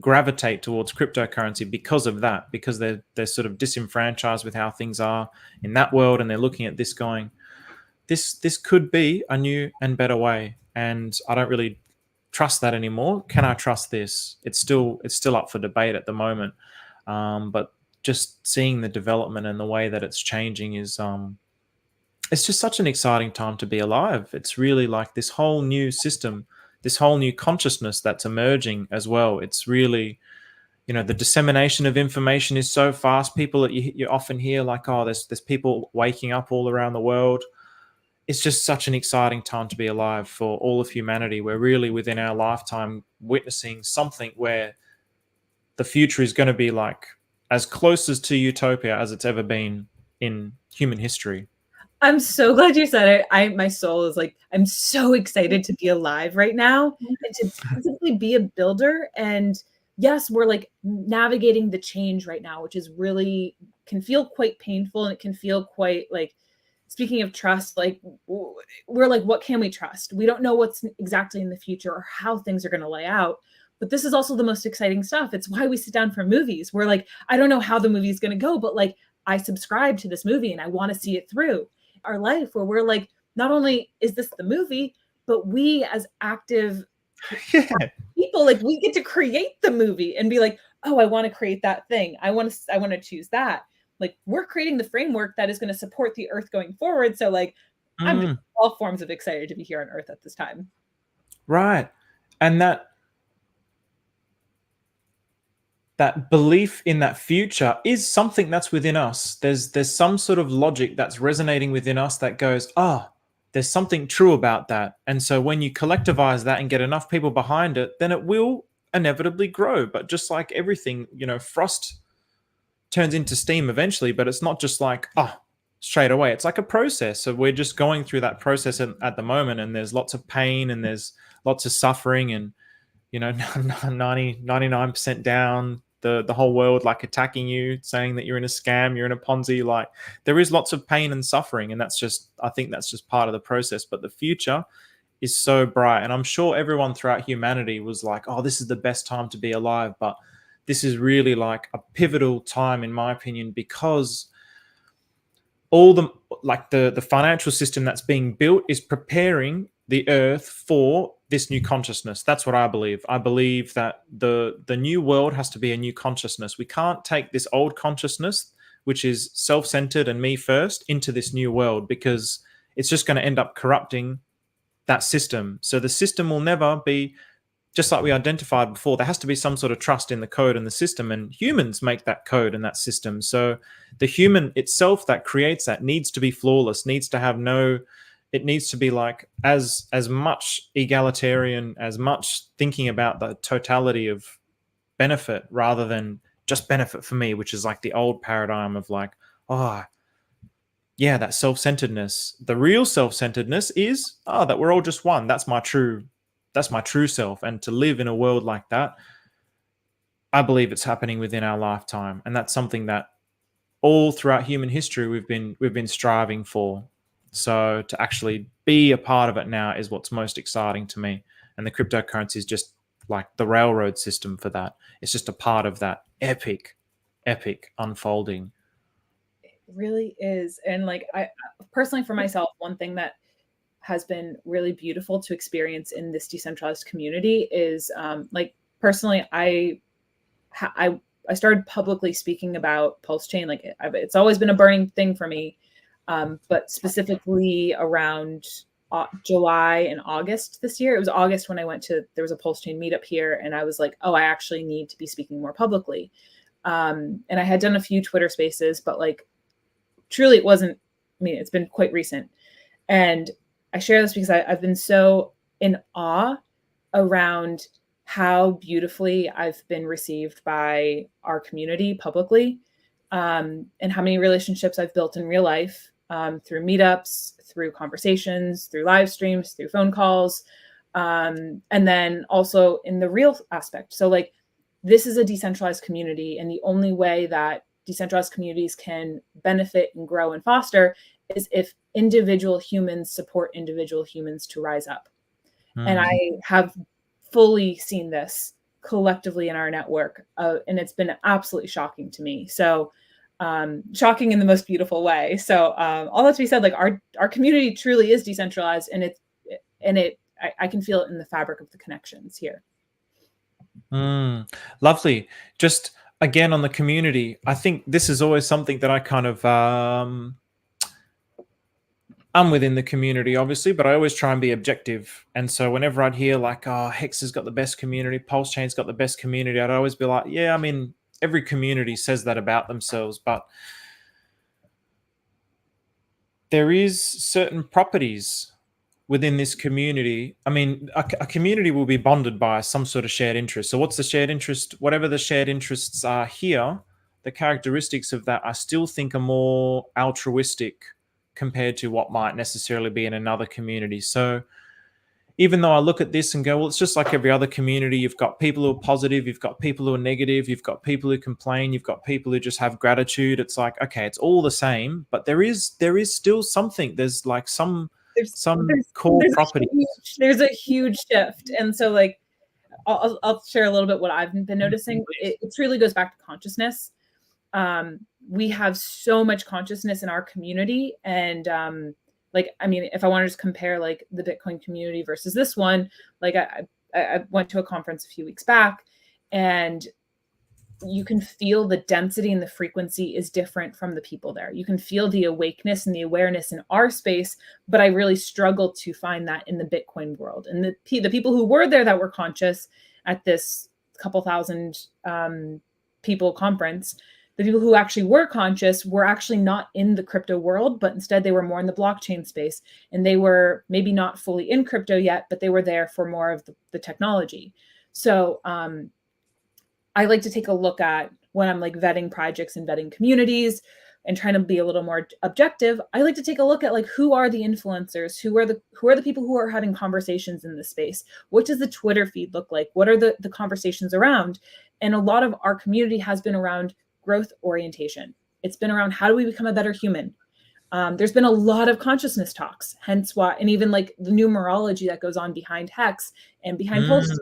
A: gravitate towards cryptocurrency because of that, because they're sort of disenfranchised with how things are in that world, and they're looking at this going, this could be a new and better way, and I don't really trust that anymore. Can I trust this? It's still up for debate at the moment, but just seeing the development and the way that it's changing is it's just such an exciting time to be alive. It's really like this whole new system, this whole new consciousness that's emerging as well. It's really, the dissemination of information is so fast. People that you often hear like, oh, there's people waking up all around the world. It's just such an exciting time to be alive for all of humanity. We're really within our lifetime witnessing something where the future is going to be like as close as to utopia as it's ever been in human history.
B: I'm so glad you said it. My soul is like, I'm so excited to be alive right now and to physically be a builder. And yes, we're like navigating the change right now, which is really can feel quite painful, and it can feel quite like, speaking of trust, like we're like, what can we trust? We don't know what's exactly in the future or how things are going to lay out. But this is also the most exciting stuff. It's why we sit down for movies. We're like, I don't know how the movie is going to go, but like I subscribe to this movie and I want to see it through. Our life, where we're like, not only is this the movie, but we as active people, like we get to create the movie and be like, oh, I want to create that thing. I want to choose that. Like we're creating the framework that is going to support the earth going forward. So like I'm all forms of excited to be here on earth at this time.
A: Right. And that belief in that future is something that's within us. There's some sort of logic that's resonating within us that goes, there's something true about that. And so when you collectivize that and get enough people behind it, then it will inevitably grow. But just like everything, frost turns into steam eventually, but it's not just like, straight away. It's like a process. So we're just going through that process at the moment, and there's lots of pain and there's lots of suffering, and 99% down, the whole world like attacking you, saying that you're in a scam, you're in a Ponzi. Like, there is lots of pain and suffering, and I think that's just part of the process. But the future is so bright, and I'm sure everyone throughout humanity was like, oh, this is the best time to be alive. But this is really like a pivotal time, in my opinion, because all the financial system that's being built is preparing the earth for this new consciousness. That's what I believe. I believe that the new world has to be a new consciousness. We can't take this old consciousness, which is self-centered and me first, into this new world, because it's just going to end up corrupting that system. So the system will never be just like we identified before. There has to be some sort of trust in the code and the system, and humans make that code and that system. So the human itself that creates that needs to be flawless, needs to have it needs to be like as much egalitarian, as much thinking about the totality of benefit rather than just benefit for me, which is like the old paradigm of like, that self-centeredness. The real self-centeredness is that we're all just one. That's my true self. And to live in a world like that, I believe it's happening within our lifetime, and that's something that all throughout human history we've been striving for. So to actually be a part of it now is what's most exciting to me, and the cryptocurrency is just like the railroad system for that. It's just a part of that epic unfolding.
B: It really is. And like, I personally, for myself, one thing that has been really beautiful to experience in this decentralized community is like, personally, I started publicly speaking about Pulsechain. Like, it's always been a burning thing for me, but specifically around July and August this year. It was August when there was a Pulsechain meetup here, and I was like, oh, I actually need to be speaking more publicly. And I had done a few Twitter spaces, but like, truly it wasn't, it's been quite recent. And I share this because I've been so in awe around how beautifully I've been received by our community publicly, and how many relationships I've built in real life, through meetups, through conversations, through live streams, through phone calls, and then also in the real aspect. So like, this is a decentralized community, and the only way that decentralized communities can benefit and grow and foster is if individual humans support individual humans to rise up. And I have fully seen this collectively in our network, and it's been absolutely shocking to me. So shocking in the most beautiful way. So all that to be said, like, our community truly is decentralized, and I can feel it in the fabric of the connections here.
A: Lovely. Just again on the community, I think this is always something that I kind of I'm within the community, obviously, but I always try and be objective. And so whenever I'd hear like, Hex has got the best community, Pulsechain's got the best community, I'd always be like, yeah, I mean, every community says that about themselves, but there is certain properties within this community. I mean, a community will be bonded by some sort of shared interest. So what's the shared interest? Whatever the shared interests are here, the characteristics of that I still think are more altruistic compared to what might necessarily be in another community. So even though I look at this and go, well, it's just like every other community. You've got people who are positive, you've got people who are negative, you've got people who complain, you've got people who just have gratitude. It's like, okay, it's all the same, but there is still something. There's like some core property.
B: There's a huge shift. And so like, I'll share a little bit what I've been noticing. It truly goes back to consciousness. We have so much consciousness in our community, and like, I mean, if I want to just compare like the Bitcoin community versus this one, like I went to a conference a few weeks back, and you can feel the density and the frequency is different from the people there. You can feel the awakeness and the awareness in our space, but I really struggled to find that in the Bitcoin world. And the people who were there that were conscious at this couple thousand people conference, the people who actually were conscious were actually not in the crypto world, but instead they were more in the blockchain space. And they were maybe not fully in crypto yet, but they were there for more of the technology. So I like to take a look at, when I'm like vetting projects and vetting communities and trying to be a little more objective, I like to take a look at like, who are the influencers? Who are the people who are having conversations in this space? What does the Twitter feed look like? What are the conversations around? And a lot of our community has been around growth orientation. It's been around, how do we become a better human? There's been a lot of consciousness talks, hence why, and even like the numerology that goes on behind Hex and behind Pulse.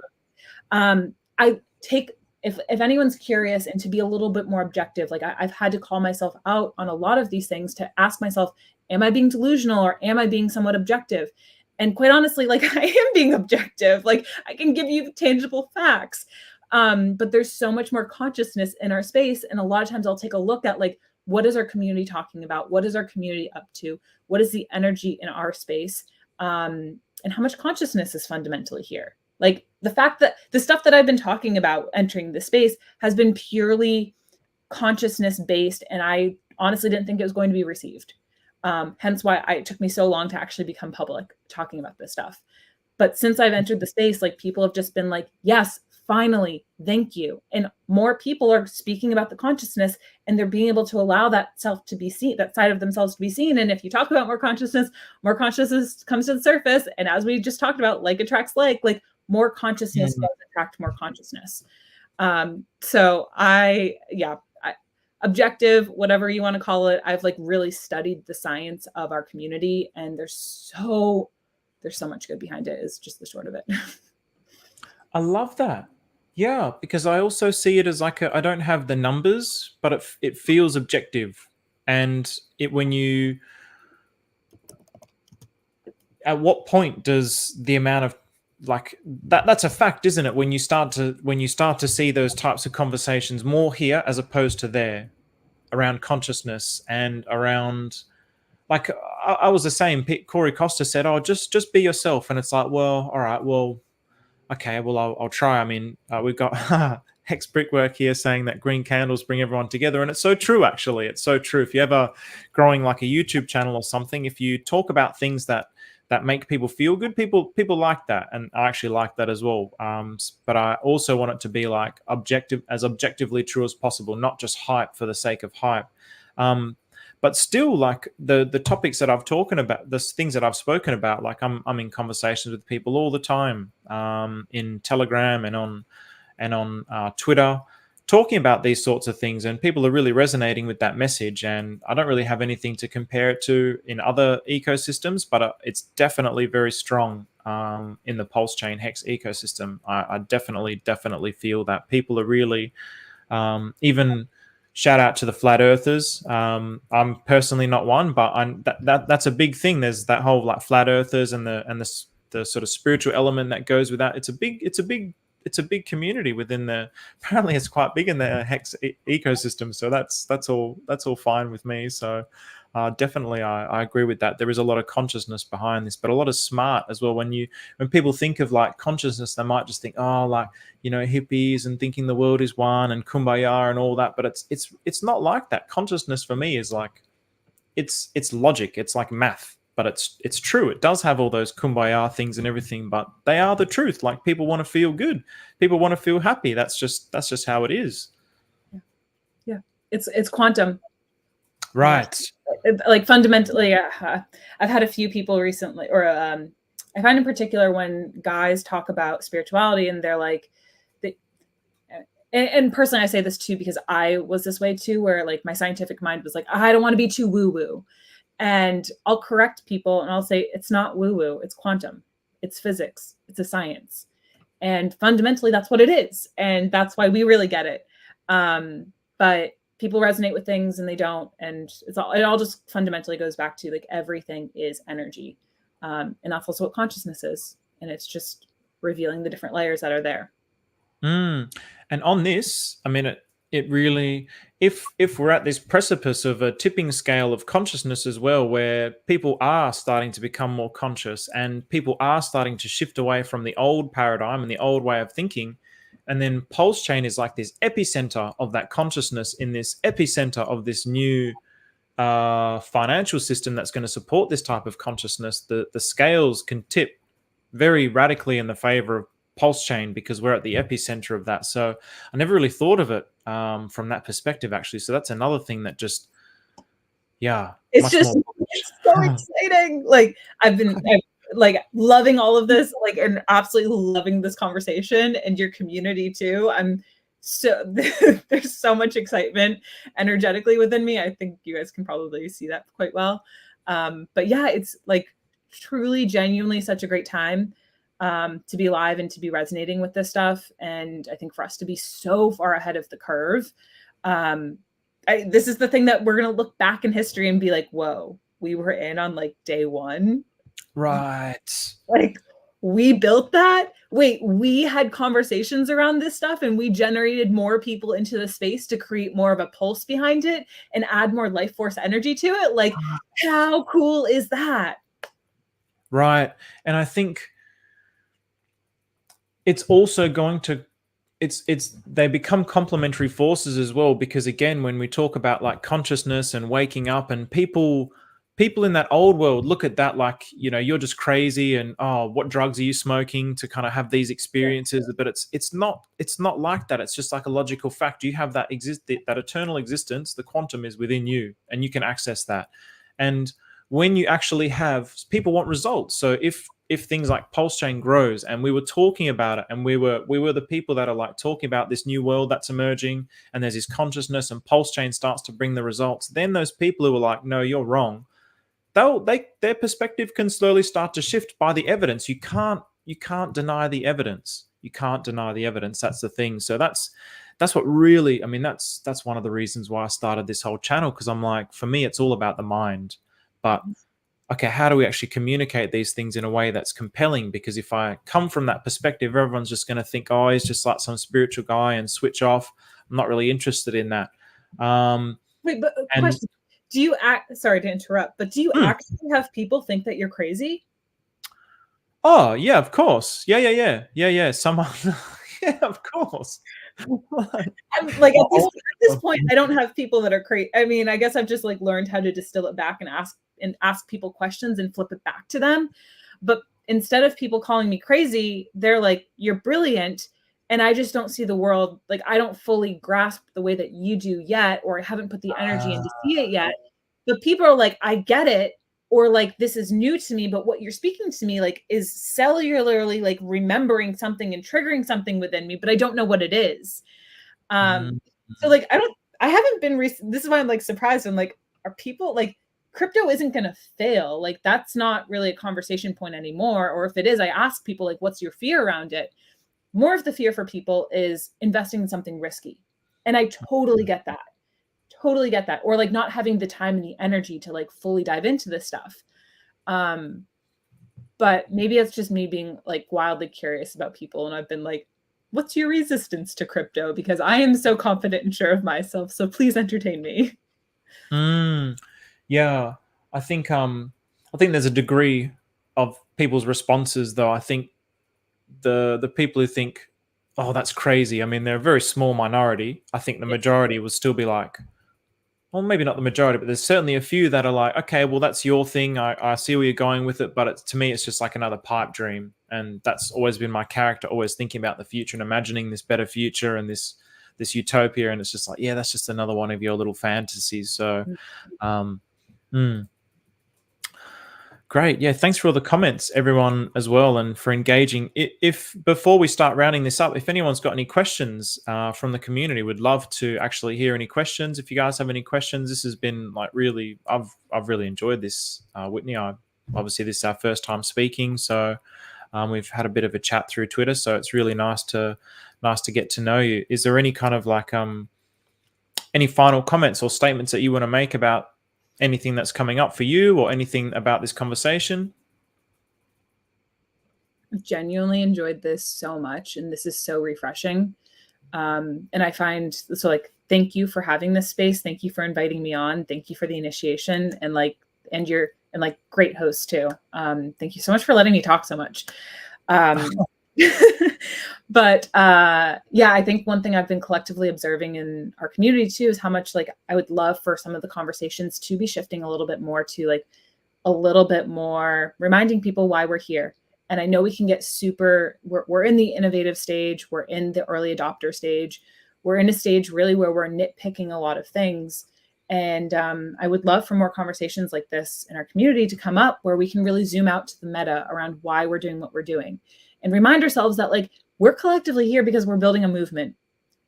B: I take, if anyone's curious, and to be a little bit more objective, like I've had to call myself out on a lot of these things to ask myself, am I being delusional or am I being somewhat objective? And quite honestly, like I am being objective. Like I can give you tangible facts. But there's so much more consciousness in our space. And a lot of times I'll take a look at like, what is our community talking about? What is our community up to? What is the energy in our space? And how much consciousness is fundamentally here? Like the fact that the stuff that I've been talking about entering the space has been purely consciousness based. And I honestly didn't think it was going to be received. Hence why it took me so long to actually become public talking about this stuff. But since I've entered the space, like people have just been like, yes, finally, thank you. And more people are speaking about the consciousness, and they're being able to allow that self to be seen, that side of themselves to be seen. And if you talk about more consciousness comes to the surface. And as we just talked about, like attracts like more consciousness does attract more consciousness. So objective, whatever you want to call it, I've like really studied the science of our community, and there's so much good behind it, is just the short of it.
A: I love that. Yeah, because I also see it as like I don't have the numbers, but it feels objective. And at what point does the amount of like that's a fact, isn't it? When you start to see those types of conversations more here as opposed to there, around consciousness and around, like I was the same. Corey Costa said, "Oh, just be yourself," and it's like, well, all right, well, okay, well, I'll try. I mean, we've got Hex Brickwork here saying that green candles bring everyone together, and it's so true. Actually, it's so true. If you ever growing like a YouTube channel or something, if you talk about things that make people feel good, people like that, and I actually like that as well. But I also want it to be like objectively true as possible, not just hype for the sake of hype. But still, like the topics that I've talking about, the things that I've spoken about, like I'm in conversations with people all the time, in Telegram and on Twitter, talking about these sorts of things, and people are really resonating with that message. And I don't really have anything to compare it to in other ecosystems, but it's definitely very strong in the Pulsechain Hex ecosystem. I definitely feel that people are really even. Shout out to the flat earthers. I'm personally not one, but that's a big thing. There's that whole like flat earthers and the sort of spiritual element that goes with that. It's a big community within the. Apparently, it's quite big in the Hex ecosystem. So that's all fine with me. So definitely, I agree with that. There is a lot of consciousness behind this, but a lot of smart as well. When people think of like consciousness, they might just think, oh, like, hippies and thinking the world is one and kumbaya and all that. But it's not like that. Consciousness for me is like it's logic. It's like math, but it's true. It does have all those kumbaya things and everything, but they are the truth. Like people want to feel good. People want to feel happy. That's just how it is.
B: Yeah. It's quantum.
A: Right.
B: Like fundamentally, I've had a few people recently, or I find in particular when guys talk about spirituality and they're like, and personally, I say this too, because I was this way too, where like my scientific mind was like, I don't want to be too woo woo. And I'll correct people and I'll say, it's not woo woo, it's quantum, it's physics, it's a science. And fundamentally, that's what it is. And that's why we really get it. But people resonate with things and they don't. And it all just fundamentally goes back to like everything is energy. And that's also what consciousness is. And it's just revealing the different layers that are there.
A: And on this, I mean, it really, if we're at this precipice of a tipping scale of consciousness as well, where people are starting to become more conscious and people are starting to shift away from the old paradigm and the old way of thinking, And then Pulsechain is like this epicenter of that consciousness in this epicenter of this new financial system that's going to support this type of consciousness. The scales can tip very radically in the favor of Pulsechain because we're at the epicenter of that. So I never really thought of it from that perspective, actually. So that's another thing that just, yeah,
B: it's just it's so exciting. Like I've like loving all of this, like, and absolutely loving this conversation and your community too. I'm so there's so much excitement energetically within me. I think you guys can probably see that quite well. But yeah, it's like truly, genuinely such a great time to be live and to be resonating with this stuff. And I think for us to be so far ahead of the curve, this is the thing that we're going to look back in history and be like, whoa, we were in on like day one.
A: Right.
B: Like we built that. Wait, we had conversations around this stuff and we generated more people into the space to create more of a pulse behind it and add more life force energy to it. Like, how cool is that?
A: Right. And I think it's also going to, they become complementary forces as well, because again, when we talk about like consciousness and waking up, and people in that old world look at that like, you know, you're just crazy and, oh, what drugs are you smoking to kind of have these experiences? But it's not like that. It's just like a logical fact. You have that that eternal existence. The quantum is within you and you can access that. And when you actually have, people want results. So if things like Pulsechain grows, and we were talking about it, and we were the people that are like talking about this new world that's emerging, and there's this consciousness, and Pulsechain starts to bring the results, then those people who are like, no, you're wrong, their perspective can slowly start to shift by the evidence. You can't deny the evidence. You can't deny the evidence. That's the thing. So that's what really, I mean, that's one of the reasons why I started this whole channel, because I'm like, for me, it's all about the mind. But okay, how do we actually communicate these things in a way that's compelling? Because if I come from that perspective, everyone's just going to think, oh, he's just like some spiritual guy and switch off. I'm not really interested in that.
B: Wait, but question. Do you sorry to interrupt, but do you actually have people think that you're crazy?
A: Oh, yeah, of course. Yeah. Someone, yeah, of course.
B: I'm like at this point, I don't have people that are crazy. I mean, I guess I've just like learned how to distill it back and ask people questions and flip it back to them. But instead of people calling me crazy, they're like, you're brilliant. And I just don't see the world, like I don't fully grasp the way that you do yet, or I haven't put the energy in to see it yet. But people are like, I get it, or like this is new to me, but what you're speaking to me like is cellularly like remembering something and triggering something within me, but I don't know what it is. So like I haven't been this is why I'm like surprised. I'm like, are people like, crypto isn't going to fail? Like that's not really a conversation point anymore. Or if it is, I ask people like, what's your fear around it? More of the fear for people is investing in something risky. And I totally get that. Totally get that. Or like not having the time and the energy to like fully dive into this stuff. But maybe it's just me being like wildly curious about people. And I've been like, what's your resistance to crypto? Because I am so confident and sure of myself. So please entertain me.
A: Yeah. I think there's a degree of people's responses, though. I think the people who think, oh, that's crazy, I mean, they're a very small minority. I think the majority will still be like, well, maybe not the majority, but there's certainly a few that are like, okay, well, that's your thing. I see where you're going with it, but to me, it's just like another pipe dream. And that's always been my character, always thinking about the future and imagining this better future and this utopia. And it's just like, yeah, that's just another one of your little fantasies. So, great. Yeah. Thanks for all the comments, everyone, as well, and for engaging. If before we start rounding this up, if anyone's got any questions from the community, would love to actually hear any questions. If you guys have any questions, this has been like really, I've really enjoyed this, Whitney. Obviously this is our first time speaking, so we've had a bit of a chat through Twitter. So it's really nice to get to know you. Is there any kind of like any final comments or statements that you want to make about anything that's coming up for you, or anything about this conversation?
B: I've genuinely enjoyed this so much, and this is so refreshing. And I find so like, thank you for having this space. Thank you for inviting me on. Thank you for the initiation, and you're great host too. Thank you so much for letting me talk so much. But yeah, I think one thing I've been collectively observing in our community too is how much like I would love for some of the conversations to be shifting a little bit more to like a little bit more reminding people why we're here. And I know we can get we're in the innovative stage, we're in the early adopter stage, we're in a stage really where we're nitpicking a lot of things. And I would love for more conversations like this in our community to come up where we can really zoom out to the meta around why we're doing what we're doing and remind ourselves that like we're collectively here because we're building a movement.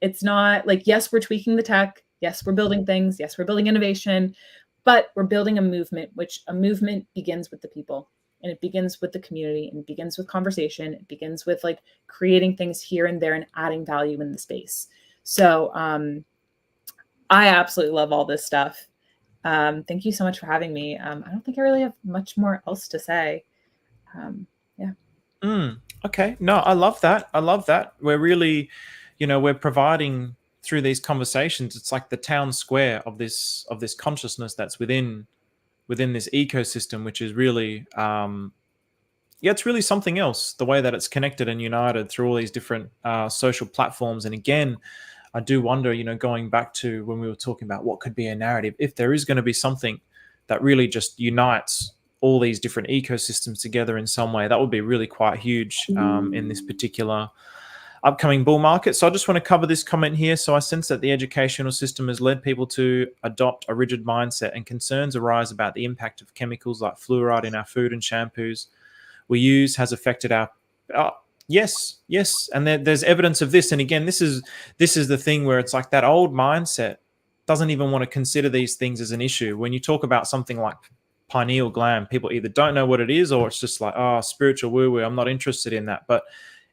B: It's not like, yes, we're tweaking the tech. Yes, we're building things. Yes, we're building innovation, but we're building a movement, which a movement begins with the people and it begins with the community and it begins with conversation. It begins with like creating things here and there and adding value in the space. So I absolutely love all this stuff. Thank you so much for having me. I don't think I really have much more else to say. Yeah.
A: Okay. No, I love that. I love that. We're really, we're providing through these conversations. It's like the town square of this consciousness that's within this ecosystem, which is really, it's really something else. The way that it's connected and united through all these different social platforms. And again, I do wonder, going back to when we were talking about what could be a narrative, if there is going to be something that really just unites all these different ecosystems together in some way, that would be really quite huge in this particular upcoming bull market. So I just want to cover this comment here. So I sense that the educational system has led people to adopt a rigid mindset, and concerns arise about the impact of chemicals like fluoride in our food and shampoos we use has affected our yes, and there's evidence of this. And again, this is the thing where it's like that old mindset doesn't even want to consider these things as an issue. When you talk about something like pineal gland, people either don't know what it is, or it's just like, oh, spiritual woo-woo, I'm not interested in that. But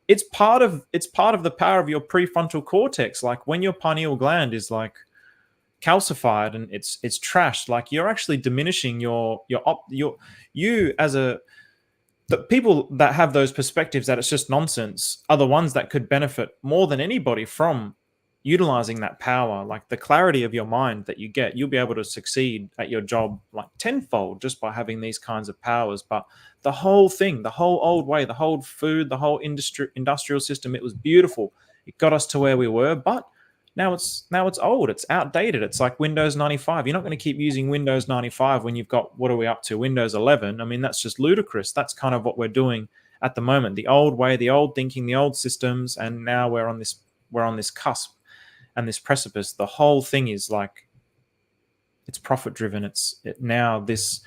A: it's part of the power of your prefrontal cortex. Like when your pineal gland is like calcified and it's trashed, like you're actually diminishing you as a the people that have those perspectives that it's just nonsense are the ones that could benefit more than anybody from utilizing that power. Like the clarity of your mind that you get, you'll be able to succeed at your job like tenfold just by having these kinds of powers. But the whole thing, the whole old way, the whole food, the whole industrial system, it was beautiful. It got us to where we were, but now it's old. It's outdated. It's like Windows 95. You're not going to keep using Windows 95 when you've got, what are we up to, Windows 11. I mean, that's just ludicrous. That's kind of what we're doing at the moment. The old way, the old thinking, the old systems, and now we're on this cusp and this precipice. The whole thing is like, it's profit driven. The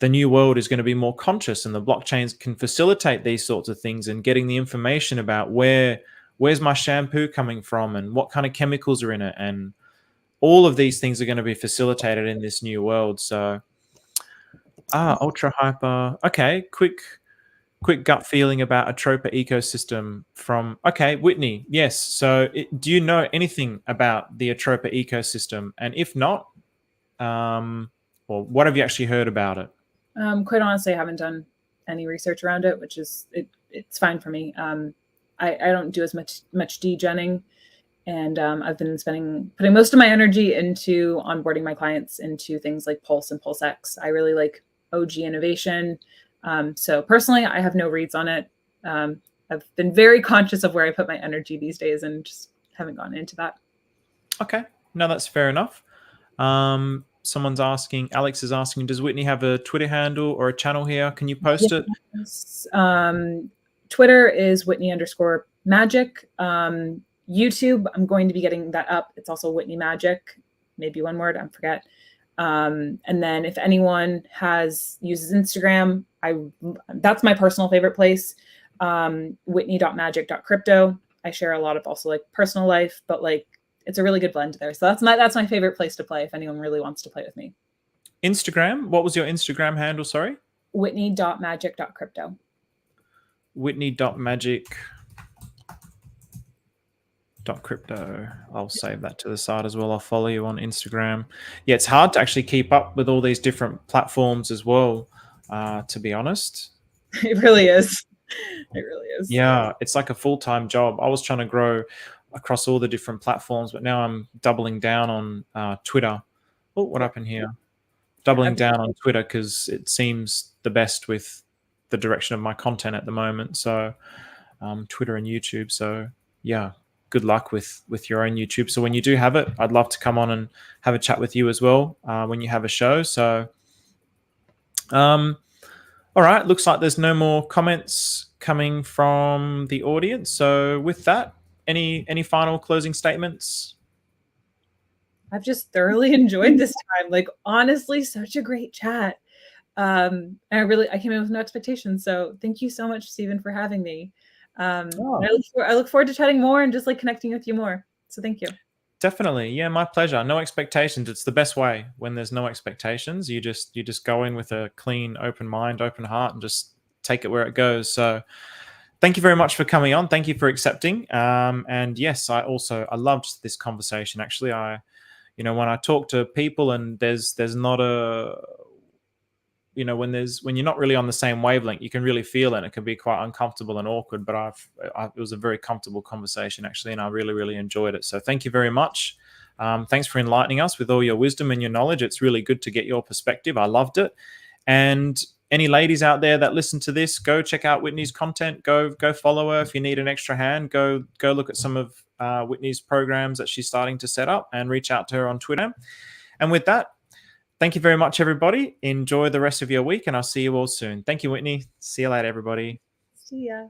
A: new world is going to be more conscious, and the blockchains can facilitate these sorts of things and getting the information about where's my shampoo coming from and what kind of chemicals are in it. And all of these things are going to be facilitated in this new world. So, ultra hyper. Okay, quick gut feeling about Atropa ecosystem from, Whitney. Yes. So do you know anything about the Atropa ecosystem? And if not, well, what have you actually heard about it?
B: Quite honestly, I haven't done any research around it, which is, it's fine for me. I don't do as much degenning, and I've been putting most of my energy into onboarding my clients into things like Pulse and PulseX. I really like OG innovation. So personally, I have no reads on it. I've been very conscious of where I put my energy these days and just haven't gone into that.
A: Okay. No, that's fair enough. Someone's asking, Alex is asking, does Whitney have a Twitter handle or a channel here? Can you post it?
B: Twitter is Whitney_magic. YouTube, I'm going to be getting that up. It's also Whitney Magic, maybe one word, I forget. And then if anyone uses Instagram, that's my personal favorite place. Whitney.magic.crypto. I share a lot of also like personal life, but like it's a really good blend there. So that's my favorite place to play if anyone really wants to play with me.
A: Instagram, what was your Instagram handle? Sorry.
B: Whitney.magic.crypto.
A: Whitney.magic.crypto. I'll save that to the side as well. I'll follow you on Instagram. Yeah, it's hard to actually keep up with all these different platforms as well, to be honest.
B: It really is. It really is.
A: Yeah, it's like a full-time job. I was trying to grow across all the different platforms, but now I'm doubling down on Twitter. Oh, what happened here? Doubling down on Twitter because it seems the best with the direction of my content at the moment. So Twitter and YouTube. So yeah, good luck with your own YouTube. So when you do have it, I'd love to come on and have a chat with you as well when you have a show. So all right, looks like there's no more comments coming from the audience. So with that, any final closing statements?
B: I've just thoroughly enjoyed this time. Like, honestly, such a great chat. I came in with no expectations. So thank you so much, Stephen, for having me.
A: Oh.
B: I look forward to chatting more and just like connecting with you more. So thank you.
A: Definitely. Yeah, my pleasure. No expectations. It's the best way when there's no expectations. You just go in with a clean, open mind, open heart, and just take it where it goes. So thank you very much for coming on. Thank you for accepting. And yes, I loved this conversation. Actually, when I talk to people and there's not a when you're not really on the same wavelength, you can really feel it. It can be quite uncomfortable and awkward, but it was a very comfortable conversation actually, and I really, really enjoyed it. So thank you very much. Thanks for enlightening us with all your wisdom and your knowledge. It's really good to get your perspective. I loved it. And any ladies out there that listen to this, go check out Whitney's content. Go follow her. If you need an extra hand, go look at some of Whitney's programs that she's starting to set up, and reach out to her on Twitter. And with that, thank you very much, everybody. Enjoy the rest of your week, and I'll see you all soon. Thank you, Whitney. See you later, everybody.
B: See ya.